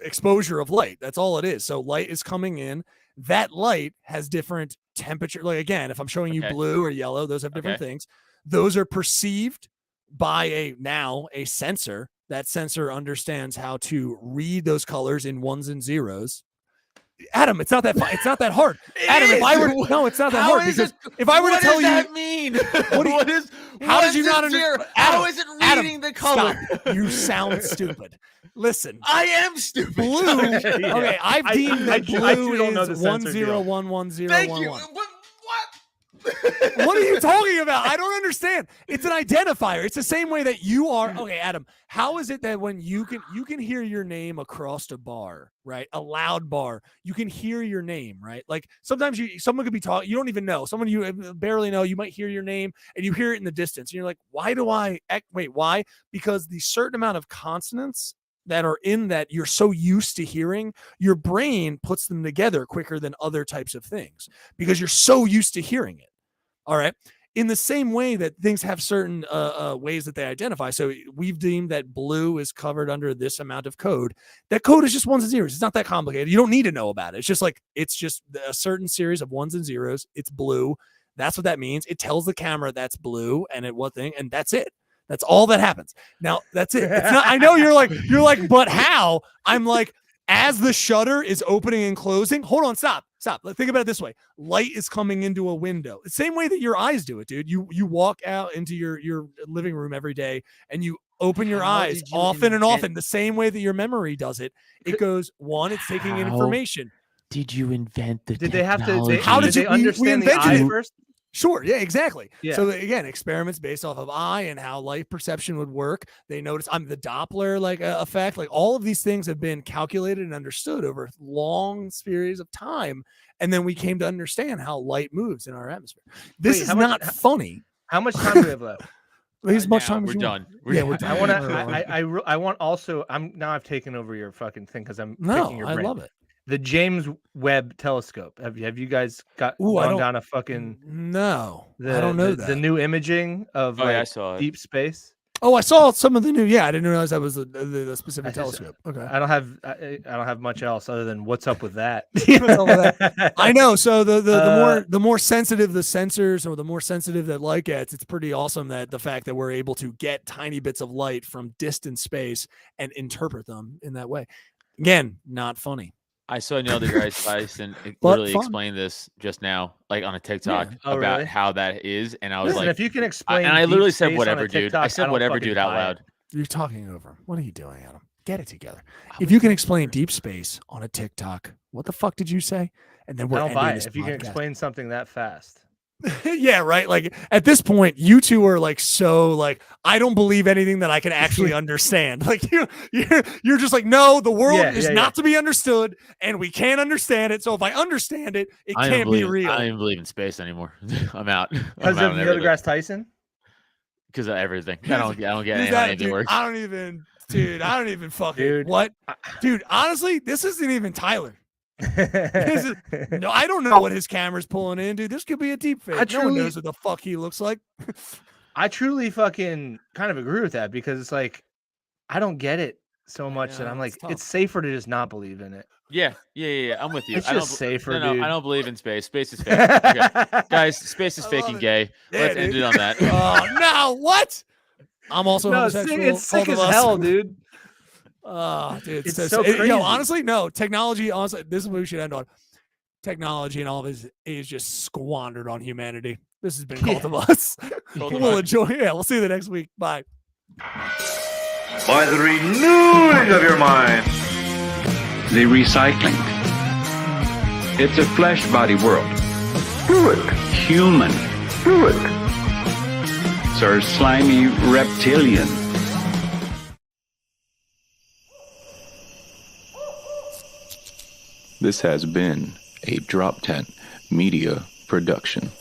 exposure of light. That's all it is. So light is coming in. That light has different temperature. Like again, if I'm showing you blue or yellow, those have different things. Those are perceived by a sensor. That sensor understands how to read those colors in ones and zeros. Adam, it's not that hard. Adam, it's not that hard because if I were to tell you, what does that mean? How did you not understand? How is it reading the color? Stop. You sound stupid. Listen, I am stupid. Blue. Okay, I've deemed that blue is 101101. Thank you. What are you talking about? I don't understand. It's an identifier. It's the same way that you are. Okay, Adam, how is it that when you can hear your name across a bar, right? A loud bar, you can hear your name, right? Like sometimes someone could be talking, you don't even know. Someone you barely know, you might hear your name and you hear it in the distance. And you're like, why? Because the certain amount of consonants that are in that you're so used to hearing, your brain puts them together quicker than other types of things because you're so used to hearing it. All right. In the same way that things have certain ways that they identify. So we've deemed that blue is covered under this amount of code. That code is just ones and zeros. It's not that complicated. You don't need to know about it. It's just a certain series of ones and zeros. It's blue. That's what that means. It tells the camera that's blue and and that's it. That's all that happens. Now that's it. It's not, I know you're like, but how? I'm like, as the shutter is opening and closing, hold on, stop. Think about it this way. Light is coming into a window. The same way that your eyes do it, dude. You walk out into your living room every day and you open your eyes often and often, the same way that your memory does it. It goes, it's taking in information. Did you invent the Did they have technology? to, how did they understand the eye first? Sure. Yeah, exactly. Yeah. So again, experiments based off of eye and how light perception would work. They noticed the Doppler effect, like all of these things have been calculated and understood over long periods of time. And then we came to understand how light moves in our atmosphere. This is not funny. How much time do we have left? As much time as we're done. We're done. I want also, I've taken over your fucking thing because I'm picking your brain. I love it. The James Webb Telescope. Have you guys gone down a fucking? No, I don't know that. The new imaging of I saw deep space. Oh, I saw some of the new. Yeah, I didn't realize that was the specific telescope. Okay, I don't have much else other than what's up with that. I know. So the more sensitive the sensors, or the more sensitive that light gets, it's pretty awesome that the fact that we're able to get tiny bits of light from distant space and interpret them in that way. Again, not funny. I saw Neil deGrasse Tyson literally explain this just now, like on a TikTok about how that is, and I was like, if you can explain, and I literally said whatever, dude. I said whatever, dude, out loud. You're talking over him. What are you doing, Adam? Get it together. If you can explain deep space on a TikTok, what the fuck did you say? And then we're ending this podcast. If you can explain something that fast. Yeah, right. Like at this point, you two are I don't believe anything that I can actually understand. Like you're just like, no, the world is not to be understood, and we can't understand it. So if I understand it, it can't be real. I don't even believe in space anymore. I'm out. Because of Neil deGrasse Tyson. Because of everything. I don't get Dude, how anything dude, works. I don't even fucking Dude. what? Dude, honestly, this isn't even Tyler. No, I don't know what his camera's pulling in, dude. This could be a deep fake. No one knows what the fuck he looks like. I truly fucking kind of agree with that because it's like I don't get it so much that I'm like, it's safer to just not believe in it. Yeah. I'm with you. It's just safer, no, dude. I don't believe in space. Space is fake. Okay. Guys, space is fake and gay. Yeah, Let's dude. end it on that. Oh no, what? I'm also No, homosexual. it's sick both as of us. hell, dude. Dude, It's so crazy. honestly, no. Technology, honestly, this is what we should end on. Technology and all of it is just squandered on humanity. This has been Cult of Us. We'll enjoy. Yeah, we'll see you the next week. Bye. By the renewing of your mind. The recycling. It's a flesh body world. Do it. Human. Do it. Sir slimy reptilian. This has been a Drop Tent Media production.